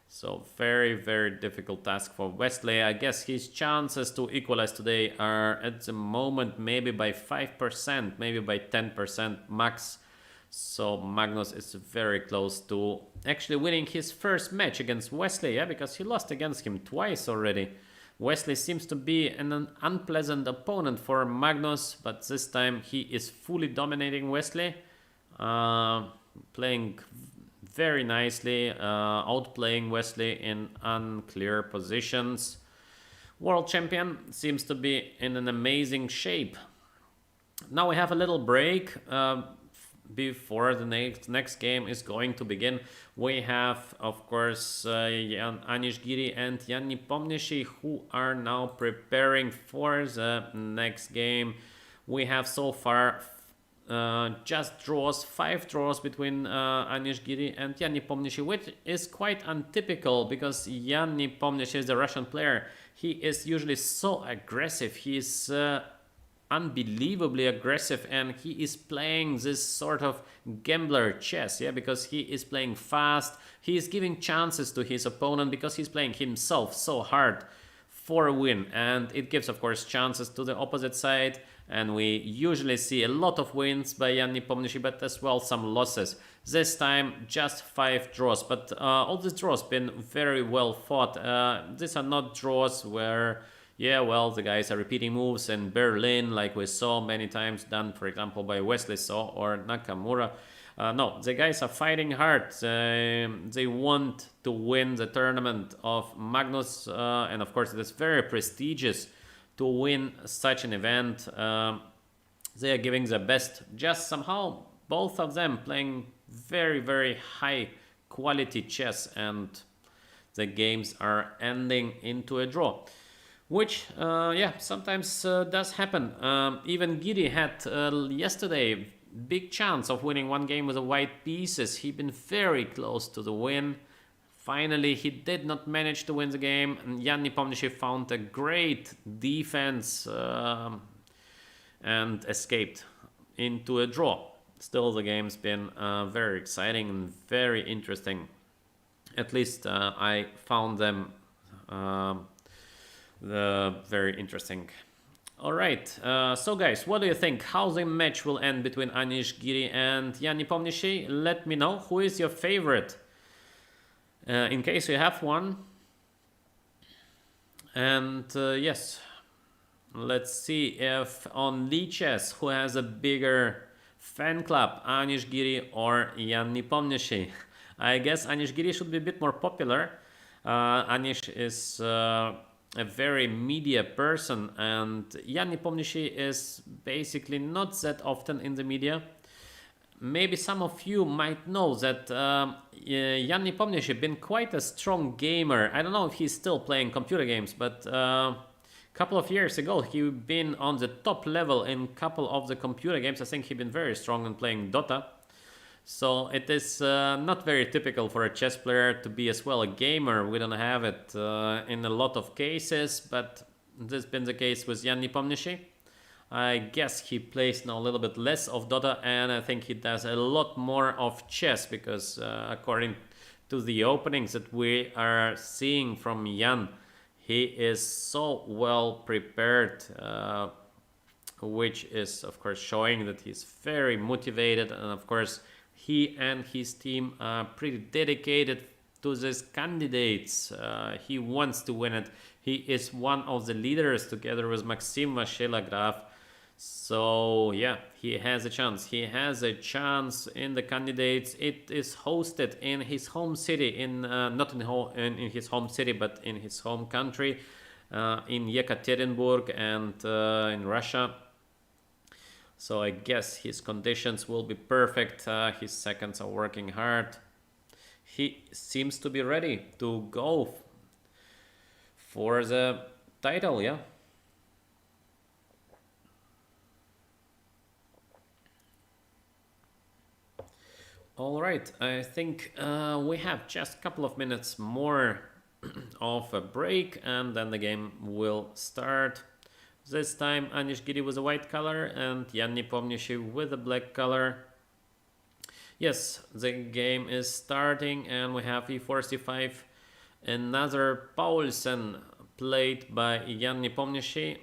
So very, very difficult task for Wesley. I guess his chances to equalize today are at the moment maybe by 5%, maybe by 10% max. So Magnus is very close to actually winning his first match against Wesley, yeah, because he lost against him twice already. Wesley seems to be an unpleasant opponent for Magnus, but this time he is fully dominating Wesley, playing very nicely, outplaying Wesley in unclear positions. World champion seems to be in an amazing shape. Now we have a little break before the next game is going to begin. We have, of course, Anish Giri and Jan Nepomniachtchi, who are now preparing for the next game. We have so far just draws, 5 draws between Anish Giri and Jan Nepomniachtchi, which is quite untypical because Jan Nepomniachtchi is a Russian player. He is usually so aggressive. He is unbelievably aggressive, and he is playing this sort of gambler chess, yeah, because he is playing fast. He is giving chances to his opponent because he's playing himself so hard for a win, and it gives, of course, chances to the opposite side. And we usually see a lot of wins by Jan Nepomniachtchi, but as well some losses. This time just 5 draws, but all these draws been very well fought. These are not draws where, yeah, well, the guys are repeating moves in Berlin, like we saw many times done, for example, by Wesley So or Nakamura. No, the guys are fighting hard. They want to win the tournament of Magnus, and of course it is very prestigious to win such an event. They are giving their best. Just somehow both of them playing very, very high quality chess, and the games are ending into a draw, which yeah, sometimes does happen. Even Giri had yesterday big chance of winning one game with the white pieces. He'd been very close to the win. Finally, he did not manage to win the game. Jan Nepomniachtchi found a great defense and escaped into a draw. Still, the game's been very exciting and very interesting. At least I found them very interesting. All right, so guys, what do you think? How the match will end between Anish Giri and Jan Nepomniachtchi? Let me know. Who is your favorite? In case you have one. And yes, let's see if on Lichess who has a bigger fan club, Anish Giri or Jan Nepomniachtchi. I guess Anish Giri should be a bit more popular. Anish is a very media person, and Jan Nepomniachtchi is basically not that often in the media. Maybe some of you might know that Jan Nepomniachtchi been quite a strong gamer. I don't know if he's still playing computer games, but a couple of years ago he been on the top level in a couple of the computer games. I think he been very strong in playing Dota. So it is not very typical for a chess player to be as well a gamer. We don't have it in a lot of cases, but this has been the case with Jan Nepomniachtchi. I guess he plays now a little bit less of Dota, and I think he does a lot more of chess, because according to the openings that we are seeing from Jan, he is so well prepared, which is of course showing that he's very motivated, and of course he and his team are pretty dedicated to these candidates. He wants to win it. He is one of the leaders together with Maxim Vashilagraf. So yeah, he has a chance. He has a chance in the candidates. It is hosted in his home city, in not in his home city, but in his home country, in Yekaterinburg and in Russia. So I guess his conditions will be perfect. His seconds are working hard. He seems to be ready to go for the title, yeah. All right, I think we have just a couple of minutes more of a break, and then the game will start. This time Anish Giri with a white color and Jan Nepomniachtchi with a black color. Yes, the game is starting, and we have e4, c5, another Paulsen played by Jan Nepomniachtchi.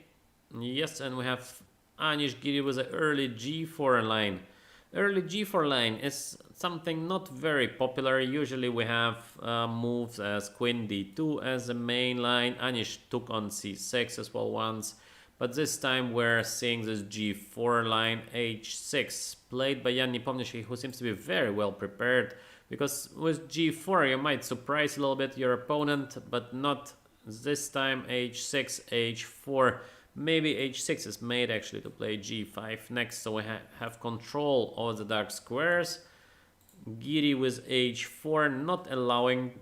Yes, and we have Anish Giri with an early g4 line. Early g4 line is something not very popular. Usually we have moves as queen d2 as the main line. Anish took on c6 as well once. But this time we're seeing this g4 line, h6, played by Jan Nepomniachtchi, who seems to be very well prepared. Because with g4 you might surprise a little bit your opponent, but not this time. h6, h4. Maybe h6 is made actually to play g5 next, so we have control over the dark squares. Giri with h4, not allowing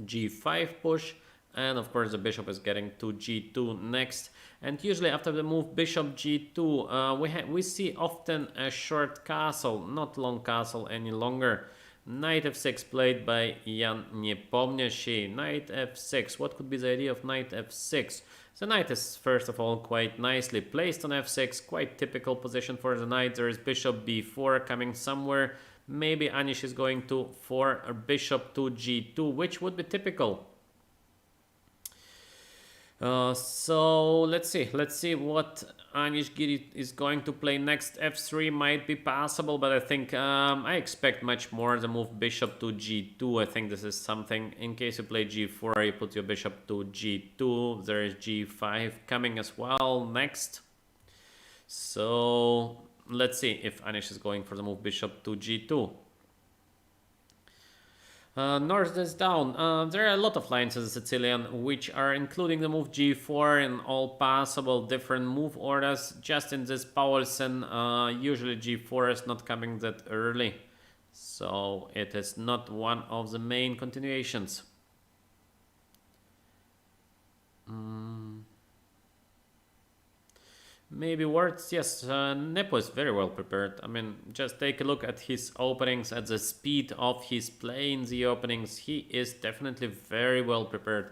g5 push, and of course the bishop is getting to g2 next. And usually after the move bishop g2, we see often a short castle, not long castle any longer. Knight f6 played by Jan Nepomniachtchi. Knight f6, what could be the idea of knight f6? The knight is first of all quite nicely placed on f6, quite typical position for the knight. There is bishop b4 coming somewhere. Maybe Anish is going to for a bishop to g2, which would be typical. So let's see what Anish Giri is going to play next. f3 might be possible, but I think I expect much more. The move bishop to g2, I think this is something. In case you play g4, you put your bishop to g2. There is g5 coming as well next. So let's see if Anish is going for the move bishop to g2. North is down. There are a lot of lines in the Sicilian which are including the move g4 in all possible different move orders. Just in this Paulsen, usually g4 is not coming that early, so it is not one of the main continuations. Maybe words, yes. Nepo is very well prepared. I mean, just take a look at his openings, at the speed of his playing the openings. He is definitely very well prepared.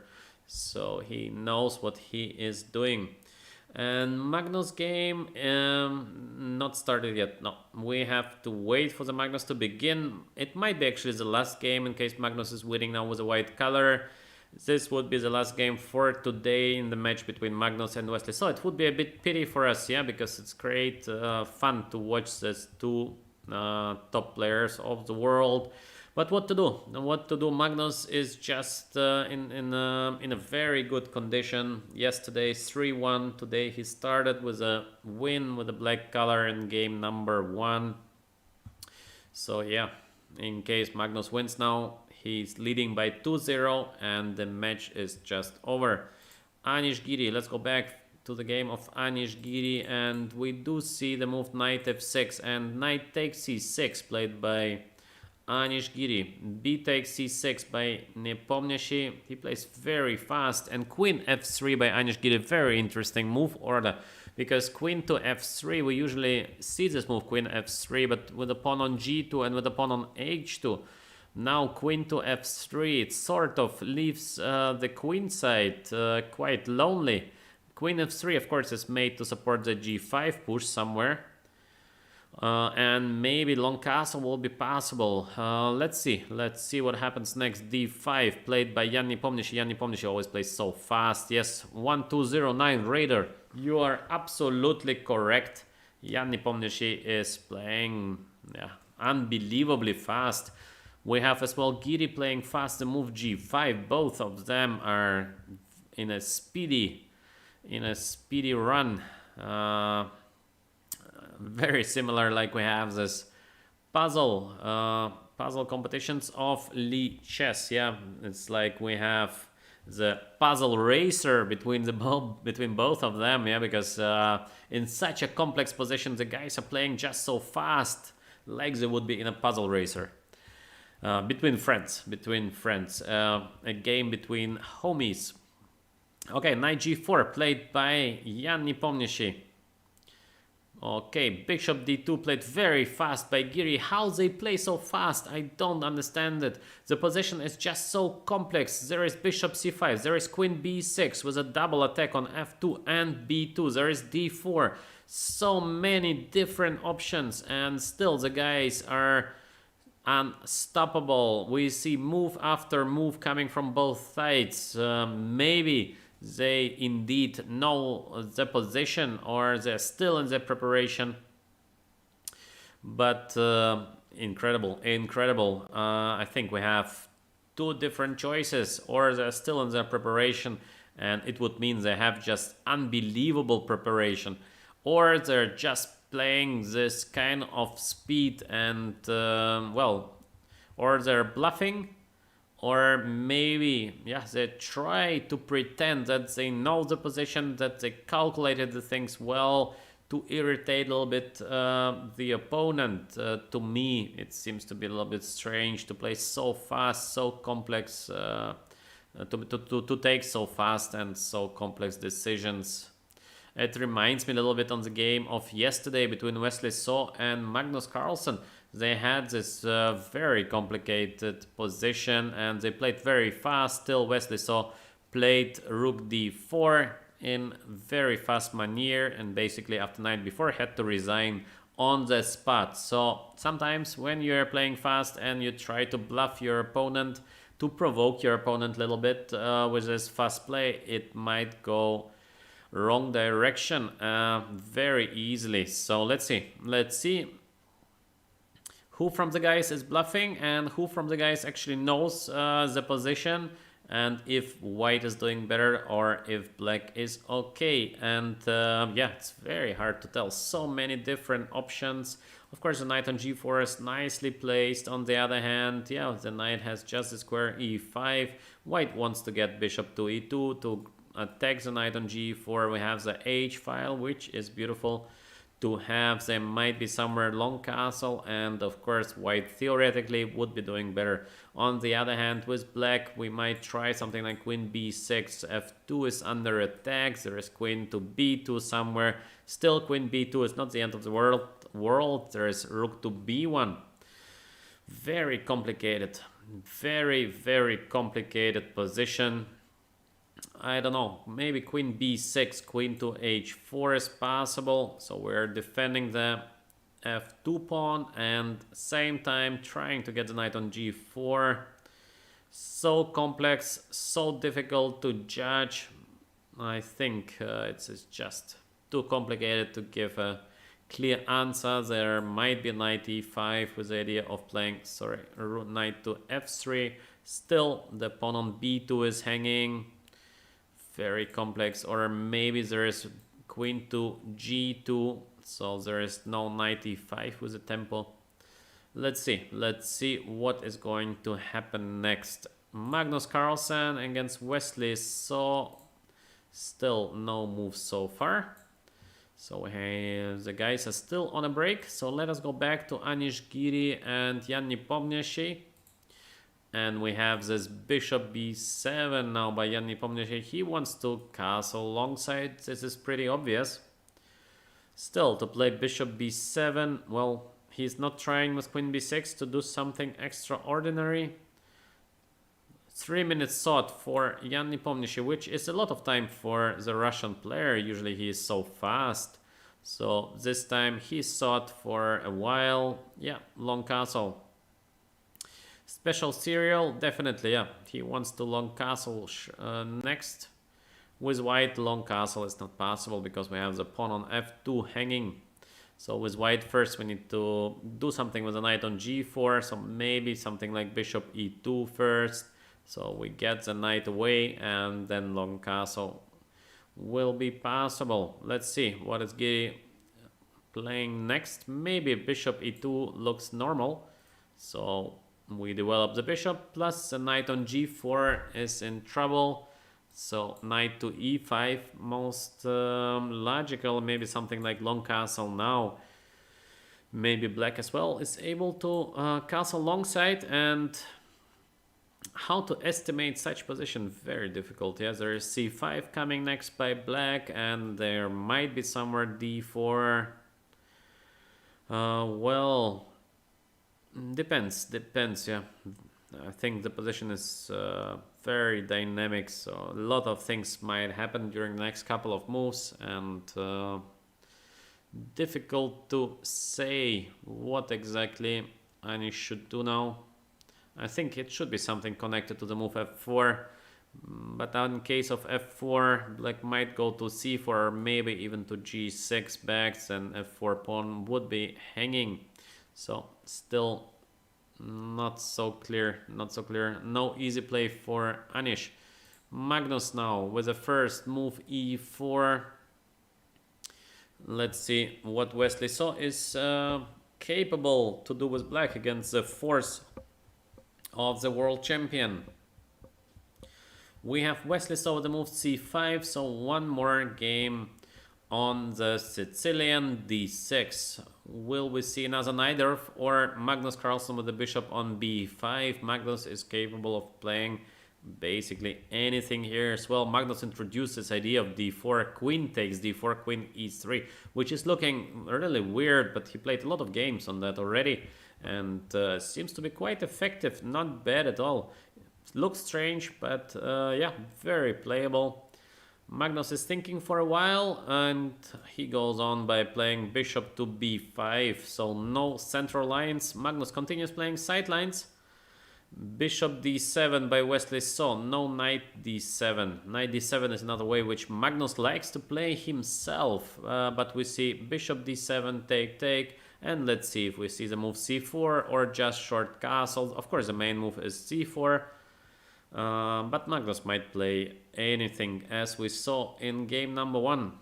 So he knows what he is doing. And Magnus game, not started yet. No, we have to wait for the Magnus to begin. It might be actually the last game in case Magnus is winning now with a white color. This would be the last game for today in the match between Magnus and Wesley. So it would be a bit pity for us, yeah, because it's great fun to watch these two top players of the world. But what to do? What to do? Magnus is just in a very good condition. Yesterday 3-1. Today he started with a win with a black color in game number 1. So yeah, in case Magnus wins now, he's leading by 2-0 and the match is just over. Anish Giri, let's go back to the game of Anish Giri, and we do see the move knight f6 and knight takes c6 played by Anish Giri. B takes c6 by Nepomniachtchi. He plays very fast, and queen f3 by Anish Giri. Very interesting move order, because queen to f3, we usually see this move queen f3, but with a pawn on g2 and with a pawn on h2. Now queen to f3, it sort of leaves the queen side quite lonely. Queen f3, of course, is made to support the g5 push somewhere. And maybe long castle will be possible. Let's see what happens next. d5 played by Jan Nepomniachtchi. Jan Nepomniachtchi always plays so fast. Yes, 1209 Raider. You are absolutely correct. Jan Nepomniachtchi is playing unbelievably fast. We have as well Giri playing fast the move g5. Both of them are in a speedy run. Very similar, like we have this puzzle competitions of Lee chess. Yeah, it's like we have the puzzle racer between both of them. Yeah, because in such a complex position, the guys are playing just so fast, like they would be in a puzzle racer. Between friends, a game between homies. Okay, knight g4 played by Jan Nepomniachtchi. Okay, bishop d2 played very fast by Giri. How they play so fast, I don't understand it. The position is just so complex. There is bishop c5, there is queen b6 with a double attack on f2 and b2. There is d4. So many different options, and still the guys are unstoppable. We see move after move coming from both sides. Maybe they indeed know the position, or they're still in the preparation. But incredible. I think we have two different choices, or they're still in their preparation, and it would mean they have just unbelievable preparation, or they're just playing this kind of speed and or they're bluffing. Or maybe, they try to pretend that they know the position, that they calculated the things well to irritate a little bit the opponent. To me, it seems to be a little bit strange to play so fast, so complex, to take so fast and so complex decisions. It reminds me a little bit on the game of yesterday between Wesley So and Magnus Carlsen. They had this very complicated position and they played very fast. Still, Wesley So played rook d4 in very fast manner, and basically after knight b4 had to resign on the spot. So sometimes when you're playing fast and you try to bluff your opponent, to provoke your opponent a little bit with this fast play, it might go wrong direction very easily. So let's see who from the guys is bluffing and who from the guys actually knows the position, and if white is doing better or if black is okay. And it's very hard to tell. So many different options. Of course, the knight on g4 is nicely placed. On the other hand, the knight has just the square e5. White wants to get bishop to e2 to attack the knight on g4. We have the h file, which is beautiful to have. There might be somewhere long castle, and of course white theoretically would be doing better. On the other hand, with black, we might try something like queen b6. f2 is under attack. There is queen to b2 somewhere. Still, queen b2 is not the end of the world. There is rook to b1. Very complicated. Very complicated position. I don't know, maybe queen b6, queen to h4 is possible. So we're defending the f2 pawn and same time trying to get the knight on g4. So complex, so difficult to judge. I think it's just too complicated to give a clear answer. There might be knight e5 with the idea of playing, knight to f3. Still, the pawn on b2 is hanging. Very complex. Or maybe there is queen to g2, so there is no knight e5 with the tempo. Let's see what is going to happen next. Magnus Carlsen against Wesley So. Still no moves so far. So the guys are still on a break. So let us go back to Anish Giri and Jan Nepomniachtchi. And we have this bishop b7 now by Jan Nepomniachtchi. He wants to castle alongside. This is pretty obvious. Still, to play bishop b7, well, he's not trying with queen b6 to do something extraordinary. 3 minutes sought for Jan Nepomniachtchi, which is a lot of time for the Russian player. Usually he is so fast. So this time he sought for a while. Yeah, long castle. Special serial, definitely, yeah. He wants to long castle next. With white, long castle is not possible because we have the pawn on f2 hanging. So with white first we need to do something with the knight on g4. So maybe something like bishop e2 first. So we get the knight away and then long castle will be possible. Let's see what is Giri playing next. Maybe bishop e2 looks normal. So we develop the bishop plus the knight on g4 is in trouble. So knight to e5 most logical. Maybe something like long castle now. Maybe black as well is able to castle long side, and how to estimate such position, very difficult. Yes, there is c5 coming next by black, and there might be somewhere d4. Well, depends, yeah. I think the position is very dynamic, so a lot of things might happen during the next couple of moves, and difficult to say what exactly Anish should do now. I think it should be something connected to the move f4, but in case of f4, black might go to c4 or maybe even to g6 backs, and f4 pawn would be hanging. So still not so clear. No easy play for Anish. Magnus now with the first move e4. Let's see what Wesley So is capable to do with black against the force of the world champion. We have Wesley So with the move c5, so one more game on the Sicilian d6. Will we see another Naiditsch or Magnus Carlsen with the bishop on b5? Magnus is capable of playing basically anything here as well. Magnus introduced this idea of d4, queen takes d4, queen e3, which is looking really weird, but he played a lot of games on that already, and seems to be quite effective, not bad at all. Looks strange, but yeah, very playable. Magnus is thinking for a while, and he goes on by playing bishop to b5, so no central lines. Magnus continues playing side lines. Bishop d7 by Wesley So, no knight d7. Knight d7 is another way which Magnus likes to play himself, but we see bishop d7, take, and let's see if we see the move c4 or just short castles. Of course the main move is c4, but Magnus might play anything, as we saw in game number 1.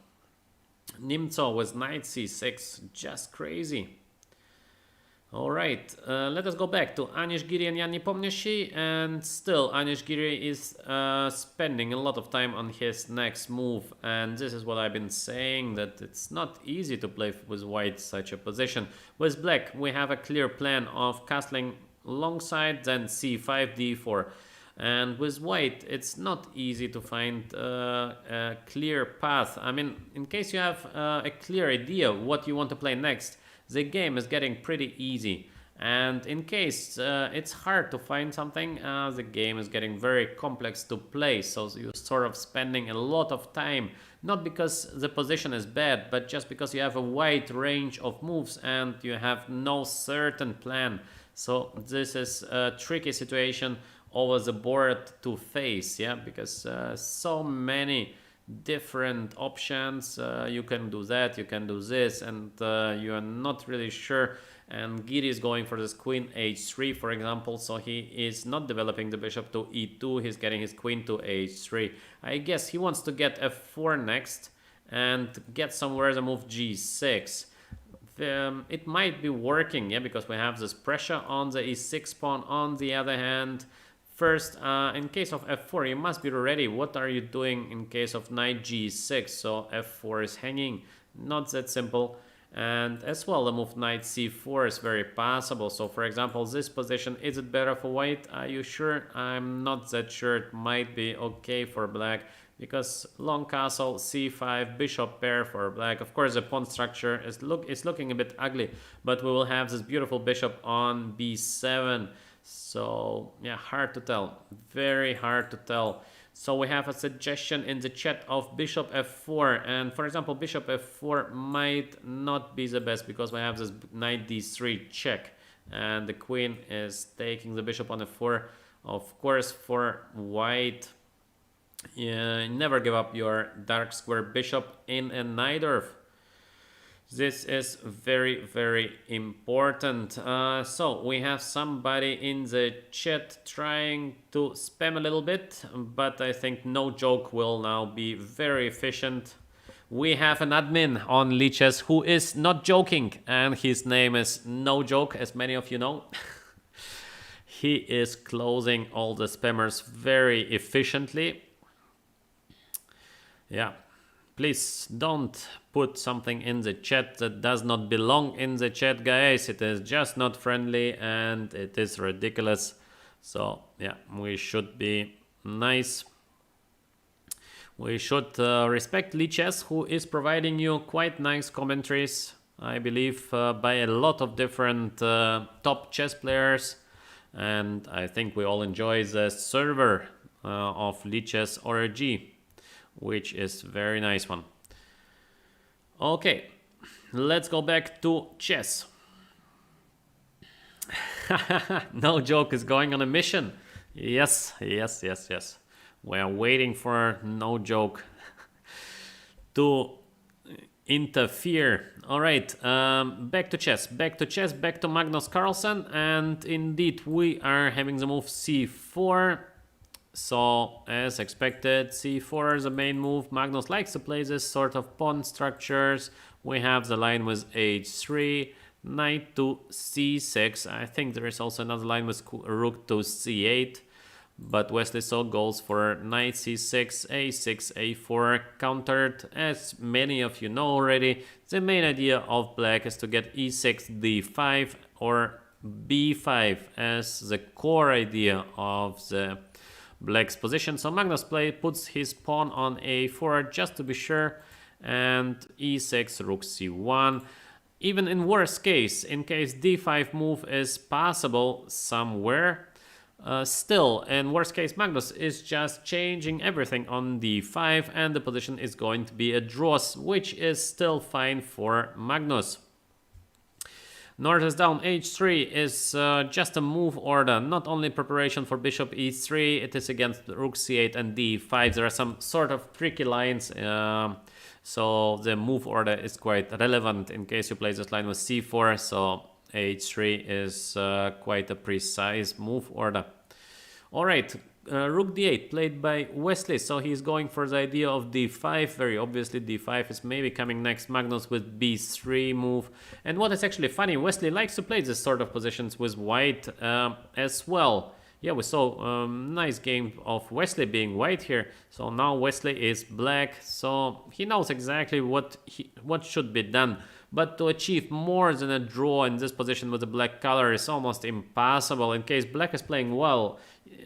Nimzo with knight c6, just crazy. Alright, let us go back to Anish Giri and Jan Nepomniachtchi, and still Anish Giri is spending a lot of time on his next move, and this is what I've been saying, that it's not easy to play with white such a position. With black we have a clear plan of castling long side, then c5, d4. And with white, it's not easy to find a clear path. I mean, in case you have a clear idea what you want to play next, the game is getting pretty easy. And in case it's hard to find something, the game is getting very complex to play. So you're sort of spending a lot of time, not because the position is bad, but just because you have a wide range of moves and you have no certain plan. So this is a tricky situation over the board to face, yeah, because so many different options. You can do that, you can do this, and you are not really sure. And Giri is going for this queen h3, for example, so he is not developing the bishop to e2, he's getting his queen to h3. I guess he wants to get f4 next and get somewhere the move g6. It might be working, yeah, because we have this pressure on the e6 pawn. On the other hand, first, in case of f4, you must be ready. What are you doing in case of knight g6? So f4 is hanging, not that simple. And as well, the move knight c4 is very possible. So for example, this position, is it better for white? Are you sure? I'm not that sure. It might be okay for black, because long castle, c5, bishop pair for black. Of course, the pawn structure is looking a bit ugly, but we will have this beautiful bishop on b7. So yeah, hard to tell, very hard to tell. So we have a suggestion in the chat of bishop f4, and for example bishop f4 might not be the best because we have this knight d3 check, and the queen is taking the bishop on f4. Of course, for white, never give up your dark square bishop in a Naiditsch. This is very, very important. So we have somebody in the chat trying to spam a little bit, but I think No Joke will now be very efficient. We have an admin on Lichess who is not joking, and his name is No Joke, as many of you know. He is closing all the spammers very efficiently. Yeah. Please don't put something in the chat that does not belong in the chat, guys. It is just not friendly and it is ridiculous. So yeah, we should be nice. We should respect Lichess, who is providing you quite nice commentaries, I believe, by a lot of different top chess players. And I think we all enjoy the server of Lichess Org, which is very nice one. Okay, let's go back to chess. No Joke is going on a mission. Yes. We are waiting for No Joke to interfere. All right, back to chess, back to Magnus Carlsen, and indeed we are having the move c4. So, as expected, c4 is the main move. Magnus likes to play this sort of pawn structures. We have the line with h3, knight to c6. I think there is also another line with rook to c8. But Wesley So goes for knight c6, a6, a4, countered. As many of you know already, the main idea of black is to get e6, d5, or b5 as the core idea of the black's position. So Magnus puts his pawn on a4 just to be sure, and e6, rook c1. Even in worst case, in case d5 move is possible somewhere, still in worst case Magnus is just changing everything on d5 and the position is going to be a draw, which is still fine for Magnus. North is down, h3 is just a move order, not only preparation for bishop e3, it is against rook c8 and d5. There are some sort of tricky lines, so the move order is quite relevant in case you play this line with c4, so h3 is quite a precise move order. Alright, rook d8 played by Wesley, so he's going for the idea of d5. Very obviously d5 is maybe coming next. Magnus with b3 move. And what is actually funny, Wesley likes to play this sort of positions with white as well. Yeah, we saw nice game of Wesley being white here. So now Wesley is black, so he knows exactly what should be done. But to achieve more than a draw in this position with the black color is almost impossible. In case black is playing well,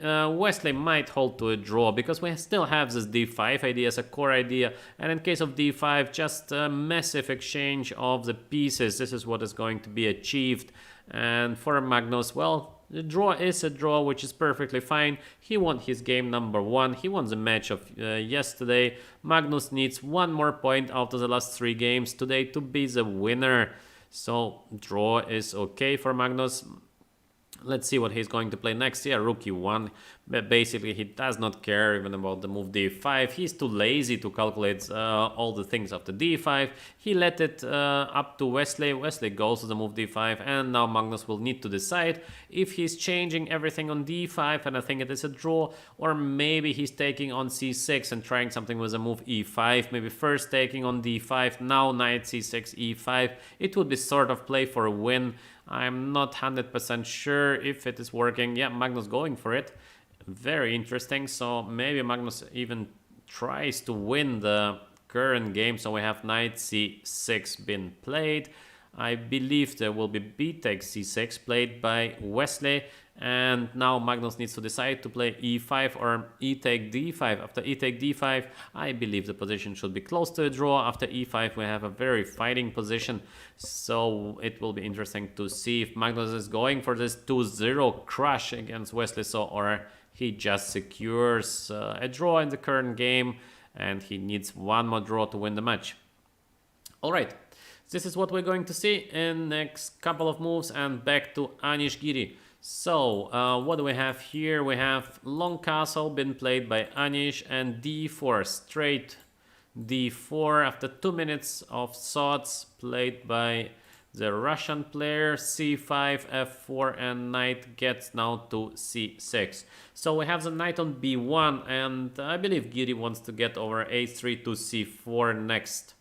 Wesley might hold to a draw because we still have this d5 idea as a core idea, and in case of d5, just a massive exchange of the pieces. This is what is going to be achieved, and for Magnus, well, the draw is a draw, which is perfectly fine. He won his game number 1. He won the match of yesterday. Magnus needs one more point after the last 3 games today to be the winner. So draw is okay for Magnus. Let's see what he's going to play next. Yeah, rook e1. But basically, he does not care even about the move d5. He's too lazy to calculate all the things after d5. He let it up to Wesley. Wesley goes to the move d5, and now Magnus will need to decide if he's changing everything on d5, and I think it is a draw, or maybe he's taking on c6 and trying something with a move e5. Maybe first taking on d5, now knight c6, e5. It would be sort of play for a win. I'm not 100% sure if it is working. Yeah, Magnus going for it. Very interesting. So maybe Magnus even tries to win the current game. So we have knight c6 been played. I believe there will be b takes c6 played by Wesley. And now Magnus needs to decide to play e5 or e take d5. After e take d5, I believe the position should be close to a draw. After e5, we have a very fighting position. So it will be interesting to see if Magnus is going for this 2-0 crush against Wesley So, or he just secures a draw in the current game and he needs one more draw to win the match. Alright, this is what we're going to see in next couple of moves, and back to Anish Giri. So, what do we have here? We have long castle been played by Anish and d4, straight d4 after 2 minutes of thoughts played by the Russian player. c5, f4, and knight gets now to c6. So we have the knight on b1, and I believe Giri wants to get over a3 to c4 next,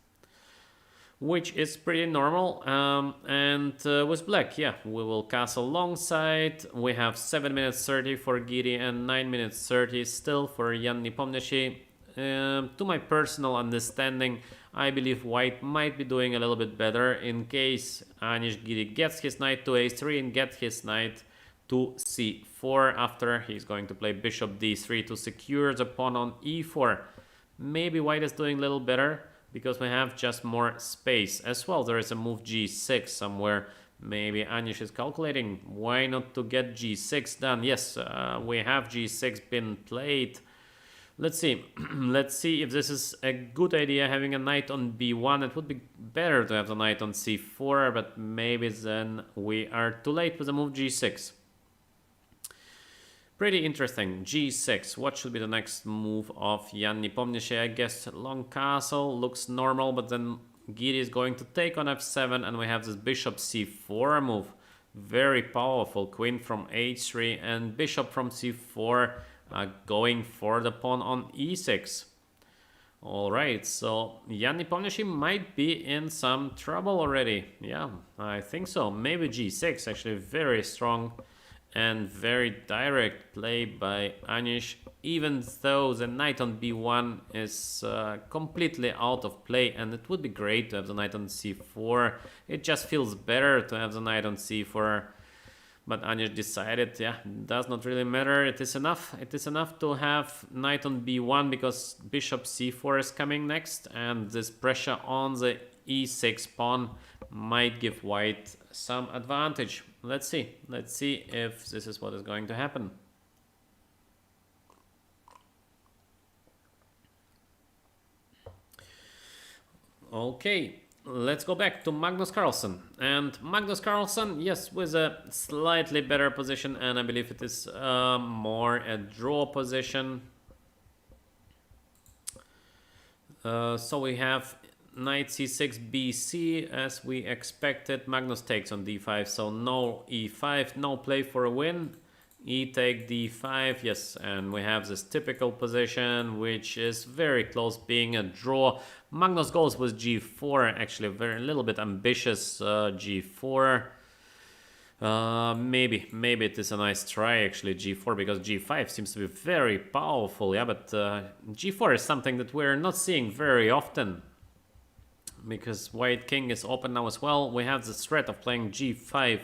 which is pretty normal. And with black, yeah, we will castle alongside. We have 7 minutes 30 for Giri and 9 minutes 30 still for Jan Nepomniachtchi. To my personal understanding, I believe white might be doing a little bit better in case Anish Giri gets his knight to a3 and gets his knight to c4 after he's going to play bishop d3 to secure the pawn on e4. Maybe white is doing a little better because we have just more space. As well, there is a move g6 somewhere. Maybe Anish is calculating why not to get g6 done. Yes, we have g6 been played. Let's see. Let's see if this is a good idea, having a knight on b1. It would be better to have the knight on c4, but maybe then we are too late with the move g6. Pretty interesting. g6. What should be the next move of Jan Nepomniachtchi? I guess long castle looks normal, but then Giri is going to take on f7, and we have this bishop c4 move. Very powerful. Queen from h3 and bishop from c4 going for the pawn on e6. Alright, so Jan Nepomniachtchi might be in some trouble already. Yeah, I think so. Maybe g6, actually very strong and very direct play by Anish, even though the knight on b1 is completely out of play, and it would be great to have the knight on c4. It just feels better to have the knight on c4, but Anish decided, yeah, does not really matter. It is enough. It is enough to have knight on b1 because bishop c4 is coming next, and this pressure on the e6 pawn might give white some advantage. Let's see. Let's see if this is what is going to happen. Okay, let's go back to Magnus Carlsen. And Magnus Carlsen, yes, with a slightly better position, and I believe it is more a draw position. So we have knight c6 bc as we expected. Magnus takes on d5, so no e5, no play for a win. E take d5, yes, and we have this typical position which is very close being a draw. Magnus goes with g4, actually a little bit ambitious g4. Maybe it is a nice try actually, g4, because g5 seems to be very powerful. Yeah, but g4 is something that we're not seeing very often, because white king is open now as well. We have the threat of playing g5.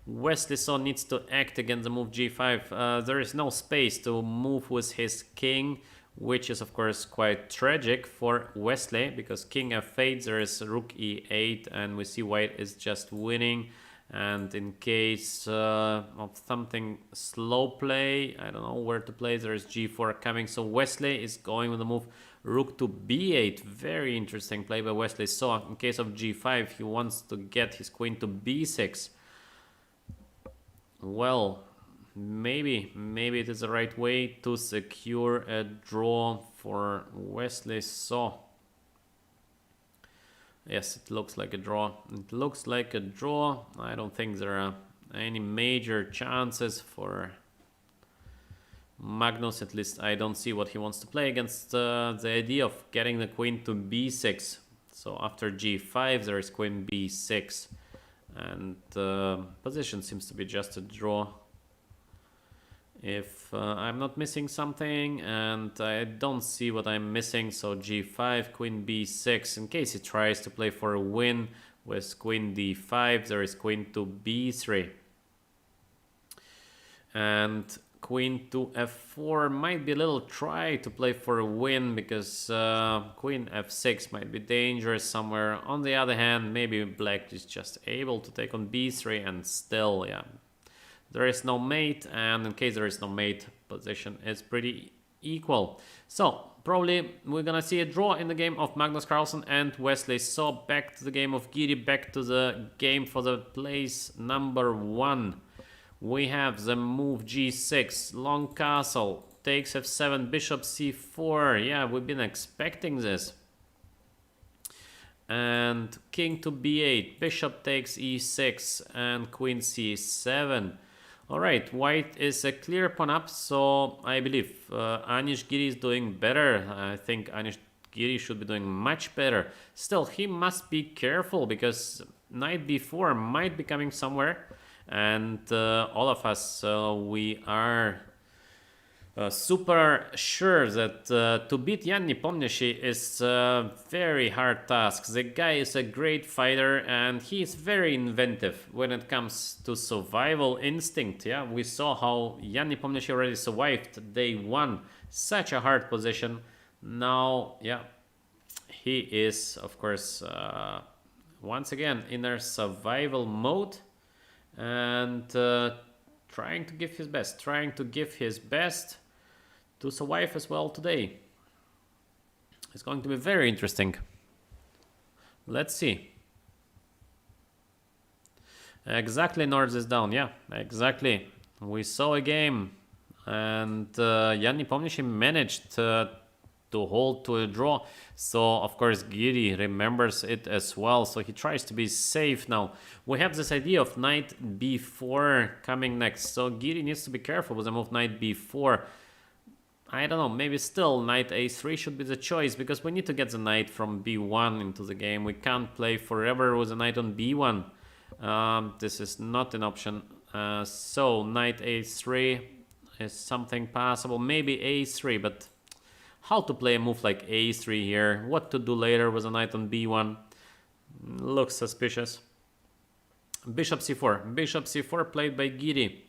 Wesley So needs to act against the move g5. There is no space to move with his king, which is of course quite tragic for Wesley, because king f8, there is rook e8, and we see white is just winning. And in case of something slow play, I don't know where to play, there is g4 coming. So Wesley is going with the move rook to b8. Very interesting play by Wesley. So in case of g5, he wants to get his queen to b6. Well, maybe it is the right way to secure a draw for Wesley So. Yes, it looks like a draw. It looks like a draw. I don't think there are any major chances for Magnus. At least I don't see what he wants to play against the idea of getting the queen to b6. So after g5, there is queen b6. And position seems to be just a draw. If I'm not missing something, and I don't see what I'm missing, so g5, queen b6, in case he tries to play for a win with queen d5, there is queen to b3. And queen to f4 might be a little try to play for a win, because queen f6 might be dangerous somewhere. On the other hand, maybe black is just able to take on b3, and still, yeah, there is no mate, and in case there is no mate, position is pretty equal. So probably we're gonna see a draw in the game of Magnus Carlsen and Wesley. So back to the game of Giri, back to the game for the place number 1. We have the move g6, long castle, takes f7, bishop c4. Yeah, we've been expecting this. And king to b8, bishop takes e6, and queen c7. Alright, white is a clear pawn up, so I believe Anish Giri is doing better. I think Anish Giri should be doing much better. Still, he must be careful, because knight b4 might be coming somewhere. And all of us, we are super sure that to beat Jan Nepomniachtchi is a very hard task. The guy is a great fighter, and he is very inventive when it comes to survival instinct. Yeah, we saw how Jan Nepomniachtchi already survived day 1, such a hard position. Now, yeah, he is, of course, once again in a survival mode, and trying to give his best to survive as well today. It's going to be very interesting. Let's see. Exactly, North is down. Yeah, exactly. We saw a game, and Jan Nepomniachtchi managed to hold to a draw. So of course Giri remembers it as well, so he tries to be safe. Now we have this idea of knight b4 coming next, so Giri needs to be careful with the move knight b4. I don't know, maybe still knight a3 should be the choice, because we need to get the knight from b1 into the game. We can't play forever with a knight on b1. This is not an option. So knight a3 is something possible, maybe a3, but how to play a move like a3 here, what to do later with a knight on b1, looks suspicious. Bishop c4 played by Giri.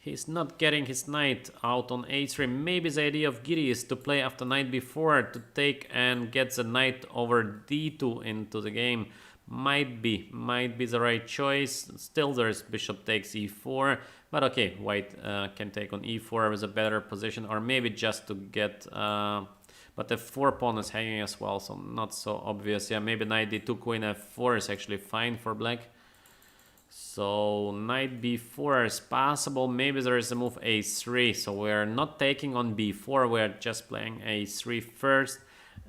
He's not getting his knight out on a3. Maybe the idea of Giri is to play after knight b4 to take and get the knight over d2 into the game. Might be the right choice. Still there's bishop takes e4, but okay, white can take on e4 with a better position, or maybe just to get but the 4 pawn is hanging as well, so not so obvious. Yeah, maybe knight d2 queen f4 is actually fine for black. So knight b4 is possible. Maybe there is a move a3, so we're not taking on b4, we're just playing a3 first,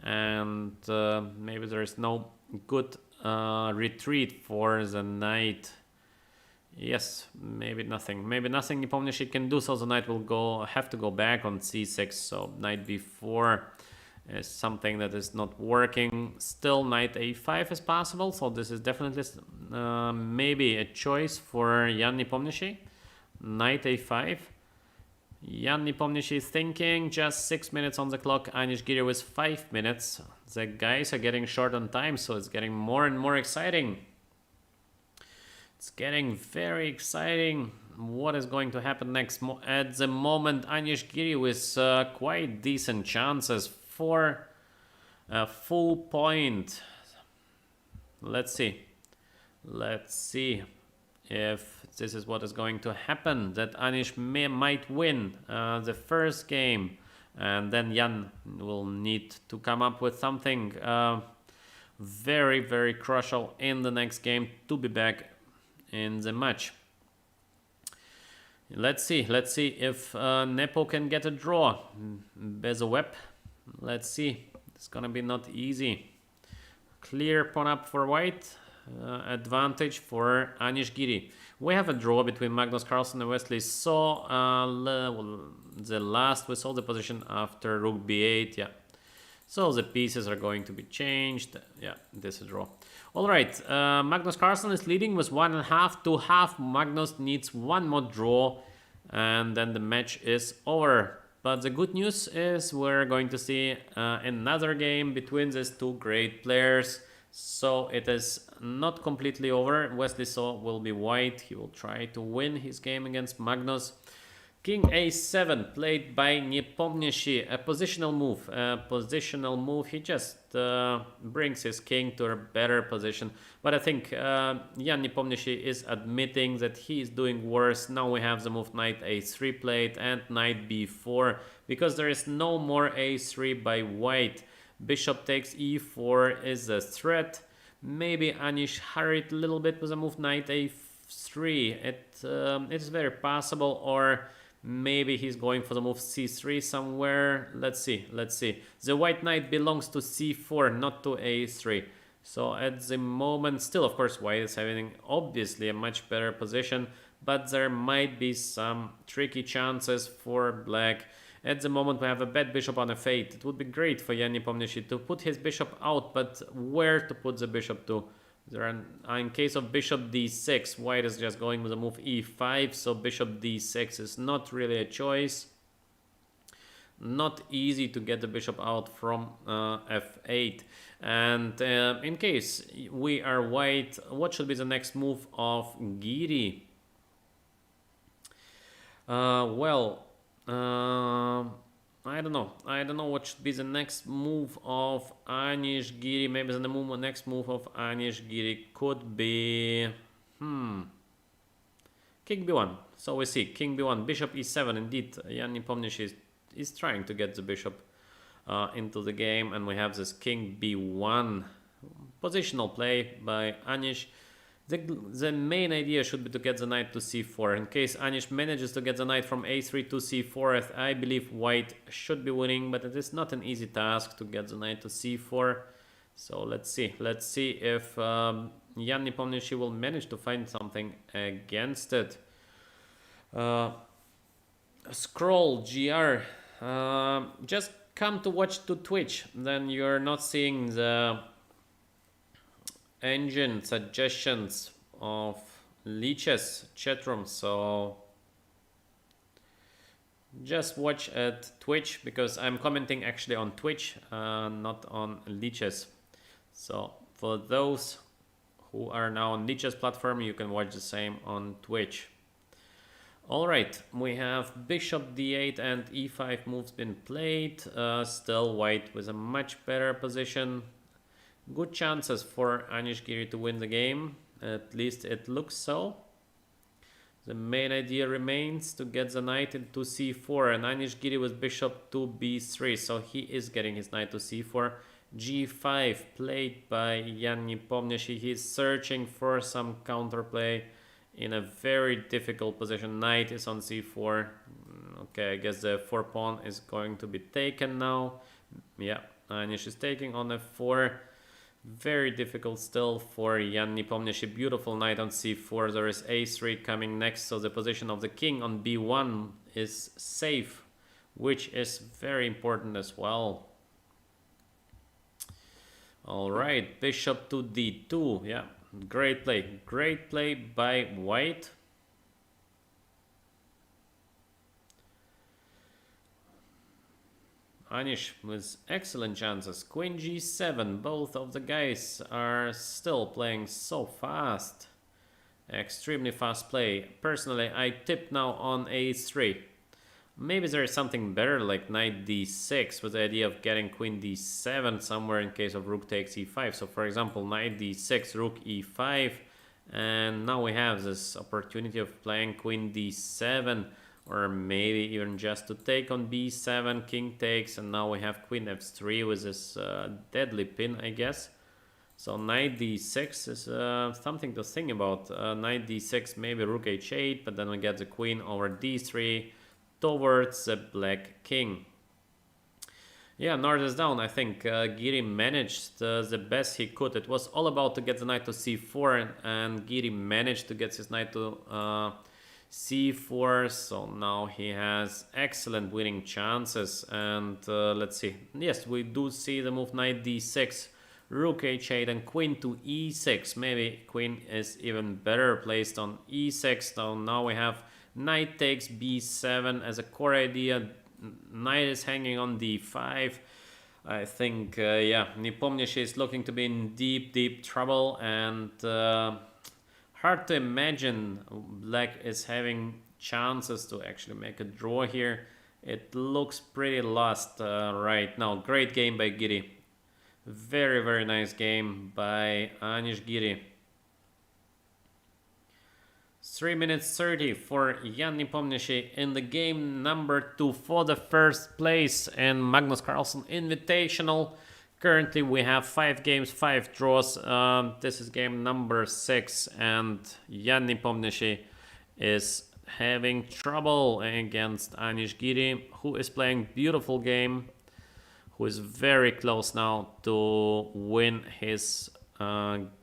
and maybe there is no good retreat for the knight. Yes, maybe nothing Nepomniachtchi can do, so the knight will have to go back on c6. So knight b4 is something that is not working. Still knight a5 is possible, so this is definitely maybe a choice for Jan Nepomniachtchi. Knight a5. Jan Nepomniachtchi is thinking, just 6 minutes on the clock. Anish Giri with 5 minutes. The guys are getting short on time, so it's getting more and more exciting. It's getting very exciting. What is going to happen next? At the moment, Anish Giri with quite decent chances for a full point. Let's see if this is what is going to happen, that Anish might win the first game, and then Jan will need to come up with something very, very crucial in the next game to be back in the match. Let's see if Nepo can get a draw. Bezoweb, let's see. It's gonna be not easy. Clear pawn up for white. Advantage for Anish Giri. We have a draw between Magnus Carlsen and Wesley. So the last we saw the position after rook b8. Yeah. So the pieces are going to be changed. Yeah, this is a draw. All right, Magnus Carlsen is leading with 1.5 to half. Magnus needs one more draw, and then the match is over. But the good news is we're going to see another game between these two great players. So it is not completely over. Wesley So will be white. He will try to win his game against Magnus. King a7 played by Nepomniachtchi. A positional move. He just brings his king to a better position. But I think Jan Nepomniachtchi is admitting that he is doing worse. Now we have the move knight a3 played and knight b4 because there is no more a3 by white. Bishop takes e4 is a threat. Maybe Anish hurried a little bit with a move knight a3. It's very possible, or maybe he's going for the move c3 somewhere. Let's see. The white knight belongs to c4, not to a3. So at the moment, still of course white is having obviously a much better position, but there might be some tricky chances for black. At the moment we have a bad bishop on f8. It would be great for Jan Nepomniachtchi to put his bishop out, but where to put the bishop to? In case of bishop d6, white is just going with a move e5, so bishop d6 is not really a choice. Not easy to get the bishop out from f8. And in case we are white, what should be the next move of Giri? I don't know. What should be the next move of Anish Giri. Maybe the next move of Anish Giri could be King b1. So we see King b1, bishop e7. Indeed, Jan Nepomniachtchi is trying to get the bishop into the game, and we have this King b1 positional play by Anish. The main idea should be to get the knight to c4. In case Anish manages to get the knight from a3 to c4, I believe white should be winning, but it is not an easy task to get the knight to c4. So let's see. Let's see if Jan Nepomniachtchi will manage to find something against it. Scroll GR. Just come to watch to Twitch, then you're not seeing the engine suggestions of Leech's chatroom, so just watch at Twitch, because I'm commenting actually on Twitch, not on Leech's. So for those who are now on Leech's platform, you can watch the same on Twitch. Alright, we have bishop d8 and e5 moves been played. Still white with a much better position. Good chances for Anish Giri to win the game, at least it looks so. The main idea remains to get the knight into c4, and Anish Giri with bishop to b3, so he is getting his knight to c4. g5 played by Jan Nepomniachtchi. He is searching for some counterplay in a very difficult position. Knight is on c4. Okay, I guess the 4 pawn is going to be taken now. Yeah, Anish is taking on f4. Very difficult still for Jan Nepomniachtchi. Beautiful knight on c4. There is a3 coming next, so the position of the king on b1 is safe, which is very important as well. Alright, bishop to d2. Yeah, great play by white. Anish with excellent chances. Queen g7. Both of the guys are still playing so fast. Extremely fast play. Personally, I tip now on a3. Maybe there is something better like knight d6 with the idea of getting queen d7 somewhere in case of rook takes e5. So for example, knight d6, rook e5. And now we have this opportunity of playing queen d7. Or maybe even just to take on b7, king takes, and now we have queen f3 with this deadly pin, I guess. So knight d6 is something to think about. Knight d6, maybe rook h8, but then we get the queen over d3 towards the black king. Yeah, north is down. I think Giri managed the best he could. It was all about to get the knight to c4, and Giri managed to get his knight to c4, so now he has excellent winning chances. And let's see. Yes, we do see the move knight d6, rook h8, and queen to e6. Maybe queen is even better placed on e6. So now we have knight takes b7 as a core idea. Knight is hanging on d5. I think, yeah, Nepomniachtchi is looking to be in deep trouble, and hard to imagine Black is having chances to actually make a draw here. It looks pretty lost right now. Great game by Giri. Very nice game by Anish Giri. 3 minutes 30 for Jan Nepomniachtchi in the game number 2 for the first place in Magnus Carlsen Invitational. Currently we have 5 games, 5 draws. This is game number 6, and Jan Nepomniachtchi is having trouble against Anish Giri, who is playing beautiful game, who is very close now to win his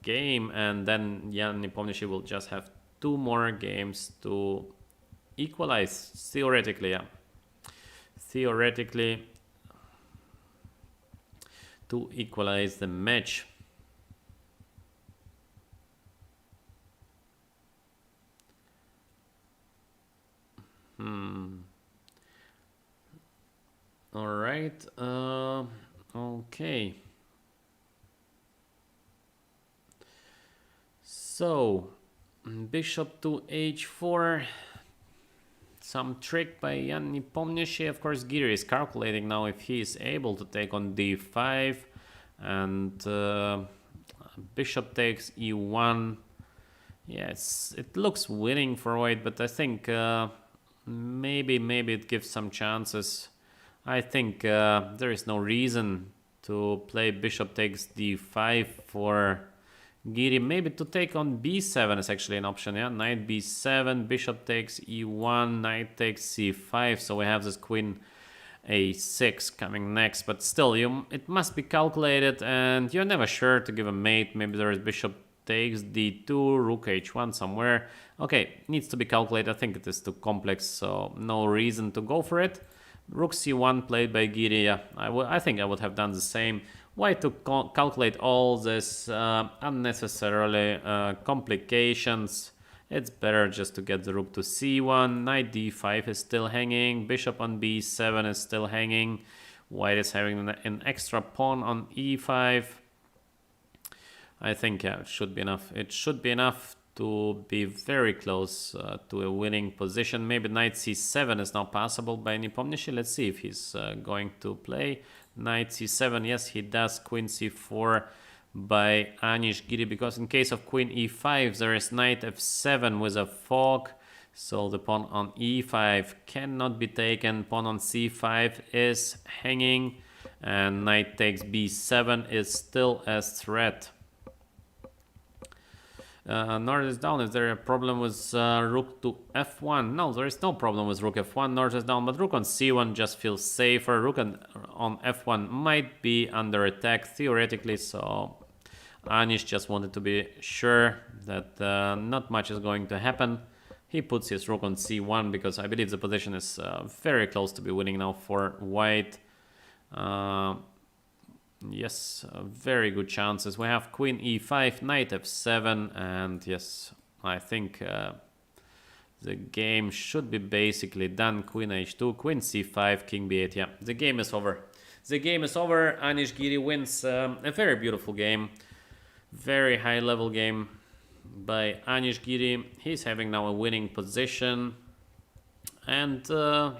game, and then Jan Nepomniachtchi will just have 2 more games to equalize, theoretically, yeah. Theoretically, to equalize the match. All right. Okay. So, bishop to h4. Some trick by Jan Nepomniachtchi. Of course, Giri is calculating now if he is able to take on d5, and bishop takes e1. Yes, it looks winning for white, but I think maybe it gives some chances. I think there is no reason to play bishop takes d5 for Giri. Maybe to take on b7 is actually an option, yeah. Knight b7, bishop takes e1, knight takes c5, so we have this queen a6 coming next, but still, it must be calculated, and you're never sure to give a mate. Maybe there is bishop takes d2, rook h1 somewhere. Okay, needs to be calculated. I think it is too complex, so no reason to go for it. Rook c1 played by Giri. Yeah, I think I would have done the same. Why to calculate all this unnecessarily complications? It's better just to get the rook to c1. Knight d5 is still hanging. Bishop on b7 is still hanging. White is having an extra pawn on e5. I think, yeah, it should be enough. It should be enough to be very close to a winning position. Maybe knight c7 is now possible by Nepomniachtchi. Let's see if he's going to play knight c7. Yes, he does. Queen c4 by Anish Giri, because in case of queen e5 there is knight f7 with a fork, so the pawn on e5 cannot be taken. Pawn on c5 is hanging, and knight takes b7 is still a threat. North is down. Is there a problem with rook to f1? No, there is no problem with rook f1. North is down, but rook on c1 just feels safer. Rook on f1 might be under attack theoretically, so Anish just wanted to be sure that not much is going to happen. He puts his rook on c1 because I believe the position is very close to be winning now for white. Yes, very good chances. We have queen e5, knight f7, and yes, I think the game should be basically done. Queen h2, queen c5, king b8. Yeah, the game is over. The game is over. Anish Giri wins a very beautiful game. Very high level game by Anish Giri. He's having now a winning position, and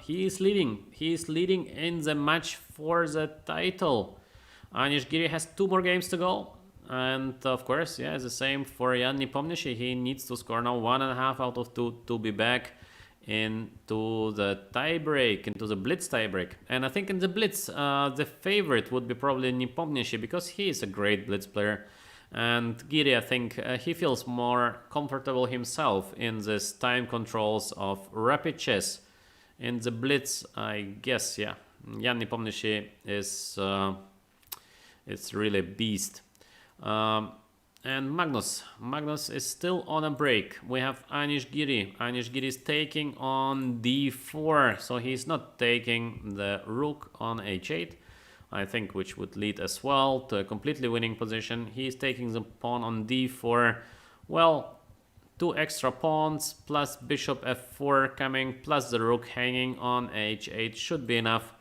he is leading. He is leading in the match for the title. Anish Giri has 2 more games to go, and of course, yeah, it's the same for Jan Nepomniachtchi. He needs to score now 1.5 out of 2 to be back into the tiebreak, into the Blitz tiebreak. And I think in the Blitz, the favorite would be probably Nepomniachtchi, because he is a great Blitz player. And Giri, I think he feels more comfortable himself in this time controls of rapid chess. In the Blitz, I guess, yeah, Jan Nepomniachtchi is it's really a beast. And Magnus is still on a break. We have Anish Giri. Anish Giri is taking on d4, so he's not taking the rook on h8, I think, which would lead as well to a completely winning position. He's taking the pawn on d4. Well, 2 extra pawns plus bishop f4 coming, plus the rook hanging on h8 should be enough.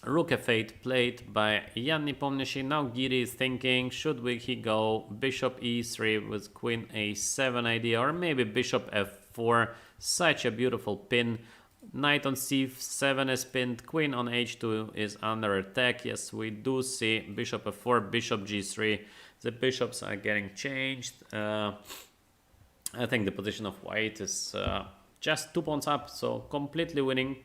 Rook f8 played by Jan Nepomniachtchi. Now Giri is thinking, should he go bishop e3 with queen a7 idea, or maybe bishop f4, such a beautiful pin. Knight on c7 is pinned, queen on h2 is under attack. Yes, we do see bishop f4, bishop g3. The bishops are getting changed. I think the position of white is just 2 pawns up, so completely winning.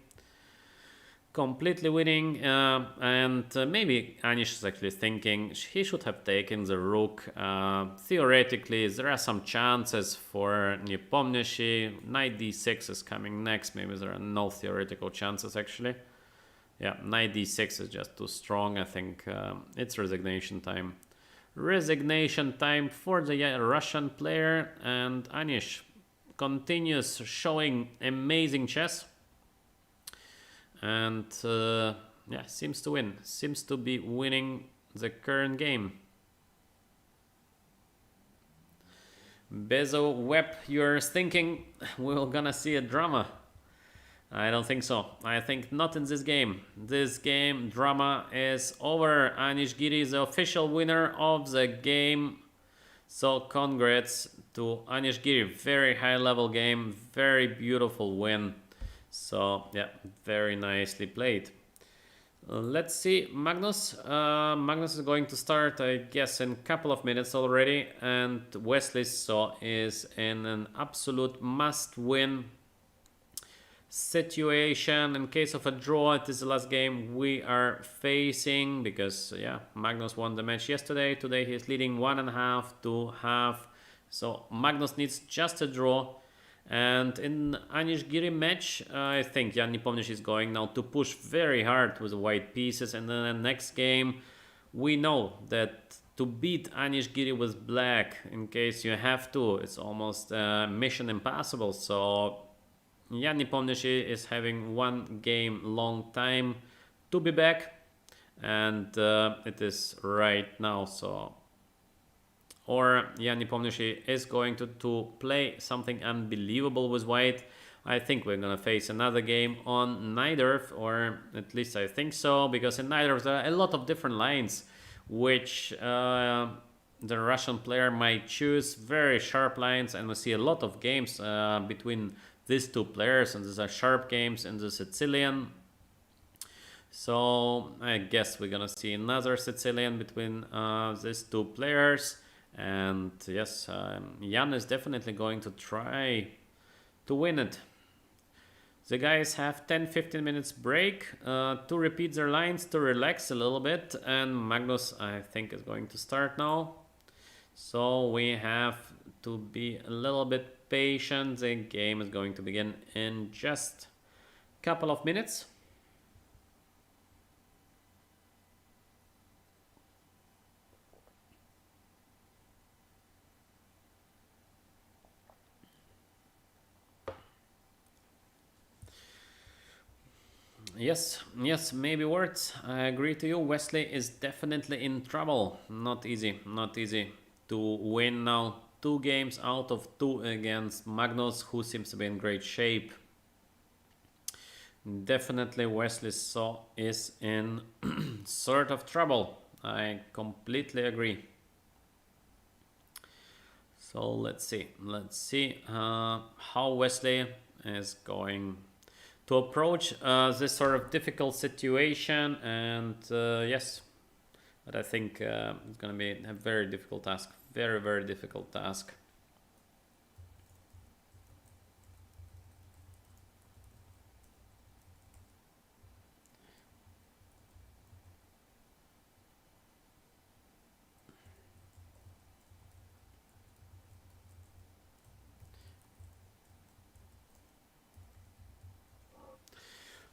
And maybe Anish is actually thinking he should have taken the rook. Theoretically, there are some chances for Nepomniachtchi. Knight d6 is coming next. Maybe there are no theoretical chances actually. Yeah, knight d6 is just too strong. I think it's resignation time. Resignation time for the Russian player, and Anish continues showing amazing chess. And yeah, seems to win. Seems to be winning the current game. Bezo Web, you're thinking we're gonna see a drama. I don't think so. I think not in this game. This game drama is over. Anish Giri is the official winner of the game. So congrats to Anish Giri. Very high level game. Very beautiful win. So yeah, very nicely played. Let's see Magnus. Magnus is going to start, I guess, in a couple of minutes already. And Wesley is in an absolute must-win situation. In case of a draw, it is the last game we are facing, because yeah, Magnus won the match yesterday. Today he's leading 1.5 to half. So Magnus needs just a draw. And in Anish Giri match, I think Jan Nepomniachtchi is going now to push very hard with the white pieces. And then the next game, we know that to beat Anish Giri with black, in case you have to, it's almost mission impossible. So Jan Nepomniachtchi is having 1 game long time to be back, and it is right now. So, or Jan Nepomniachtchi is going to play something unbelievable with white. I think we're gonna face another game on Naiditsch, or at least I think so, because in Naiditsch there are a lot of different lines which the Russian player might choose, very sharp lines, and we see a lot of games between these two players, and these are sharp games in the Sicilian. So I guess we're gonna see another Sicilian between these two players. And yes, Jan is definitely going to try to win it. The guys have 10-15 minutes break to repeat their lines, to relax a little bit. And Magnus, I think, is going to start now. So we have to be a little bit patient. The game is going to begin in just a couple of minutes. Yes, maybe words. I agree to you. Wesley is definitely in trouble. Not easy to win now. 2 games out of 2 against Magnus, who seems to be in great shape. Definitely Wesley is in sort of trouble. I completely agree. So let's see how Wesley is going to approach this sort of difficult situation. And yes, but I think it's going to be a very difficult task. Very difficult task.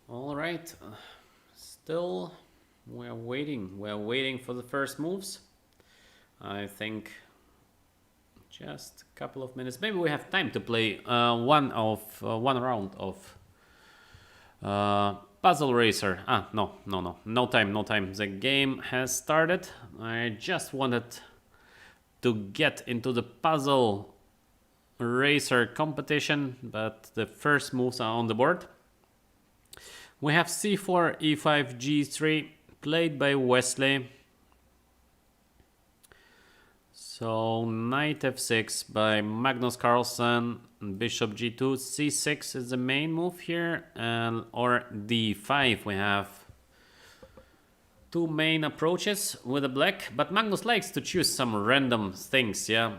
All right, still we're waiting for the first moves. I think just a couple of minutes. Maybe we have time to play one round of Puzzle Racer. No time. The game has started. I just wanted to get into the Puzzle Racer competition, but the first moves are on the board. We have c4, e5, g3, played by Wesley. So knight f6 by Magnus Carlsen, bishop g2, c6 is the main move here, and or d5. We have two main approaches with the black, but Magnus likes to choose some random things, yeah,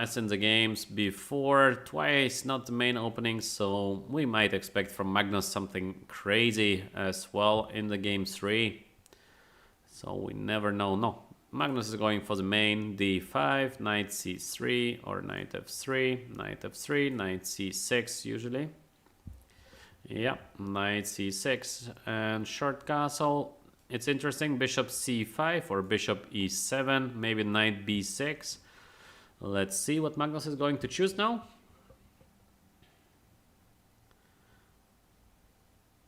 as in the games before, twice not the main opening, so we might expect from Magnus something crazy as well in the game 3, so we never know. No, Magnus is going for the main d5, knight c3 or knight f3, knight f3, knight c6 usually, yeah, knight c6 and short castle. It's interesting, bishop c5 or bishop e7, maybe knight b6. Let's see what Magnus is going to choose now.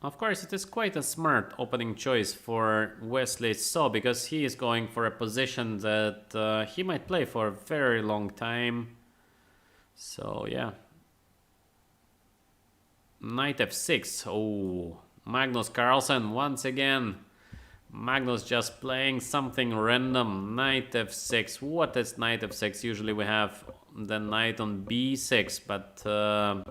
Of course, it is quite a smart opening choice for Wesley So, because he is going for a position that he might play for a very long time. So, yeah. Knight f6. Oh, Magnus Carlsen once again. Magnus just playing something random. Knight f6. What is knight f6? Usually we have the knight on b6, but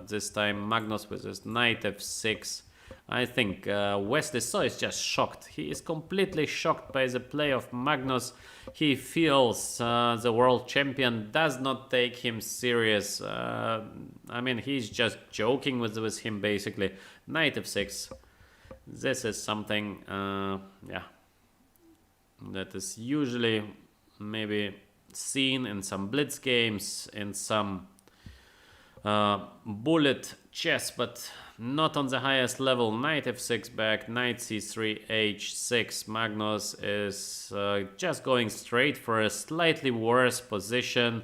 this time Magnus with his knight f6. I think Wesley So is just shocked. He is completely shocked by the play of Magnus. He feels the world champion does not take him serious. I mean, he's just joking with him basically. Knight f6. This is something, yeah, that is usually maybe seen in some blitz games, in some bullet chess, but not on the highest level. Knight f6 back, knight c3, h6. Magnus is just going straight for a slightly worse position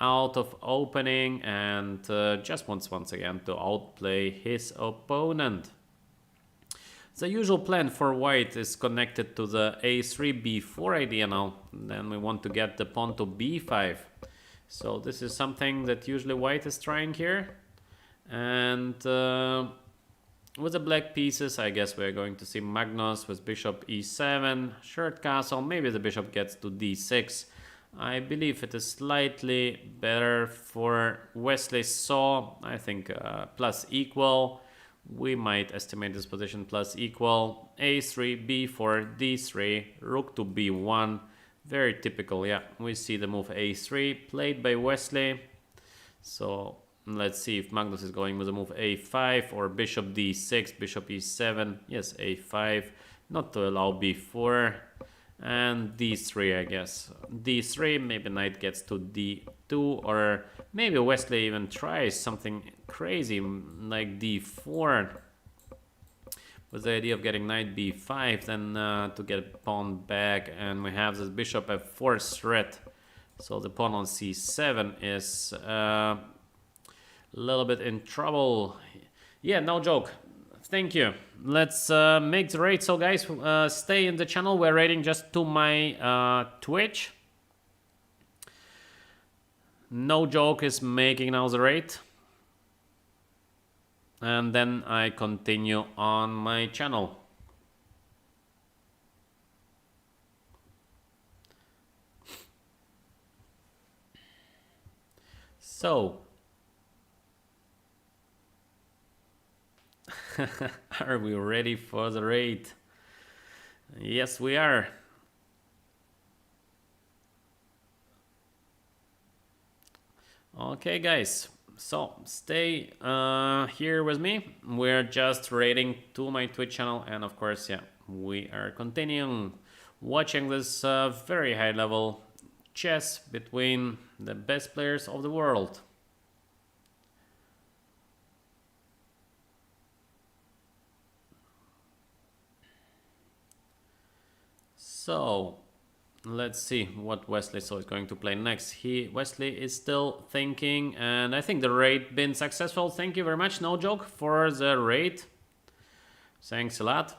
out of opening and just wants once again to outplay his opponent. The usual plan for white is connected to the a3, b4 idea now. Then we want to get the pawn to b5. So this is something that usually white is trying here. And with the black pieces, I guess we're going to see Magnus with bishop e7, short castle. Maybe the bishop gets to d6. I believe it is slightly better for Wesley So. I think plus equal. We might estimate this position plus equal. a3, b4, d3, rook to b1. Very typical, yeah. We see the move a3 played by Wesley. So let's see if Magnus is going with the move a5 or bishop d6, bishop e7. Yes, a5, not to allow b4. And d3, I guess. d3, maybe knight gets to d2, or maybe Wesley even tries something crazy like d4 with the idea of getting knight b5, then to get a pawn back, and we have this bishop f4 threat. So the pawn on c7 is a little bit in trouble. Yeah, no joke. Thank you. Let's make the raid. So guys, stay in the channel. We're raiding just to my Twitch. No joke is making now the raid. And then I continue on my channel. So, are we ready for the raid? Yes, we are. Okay, guys. So stay here with me. We're just raiding to my Twitch channel, and of course, yeah, we are continuing watching this very high level chess between the best players of the world. So let's see what Wesley So is going to play next. Wesley is still thinking, and I think the raid been successful. Thank you very much, no joke, for the raid. Thanks a lot.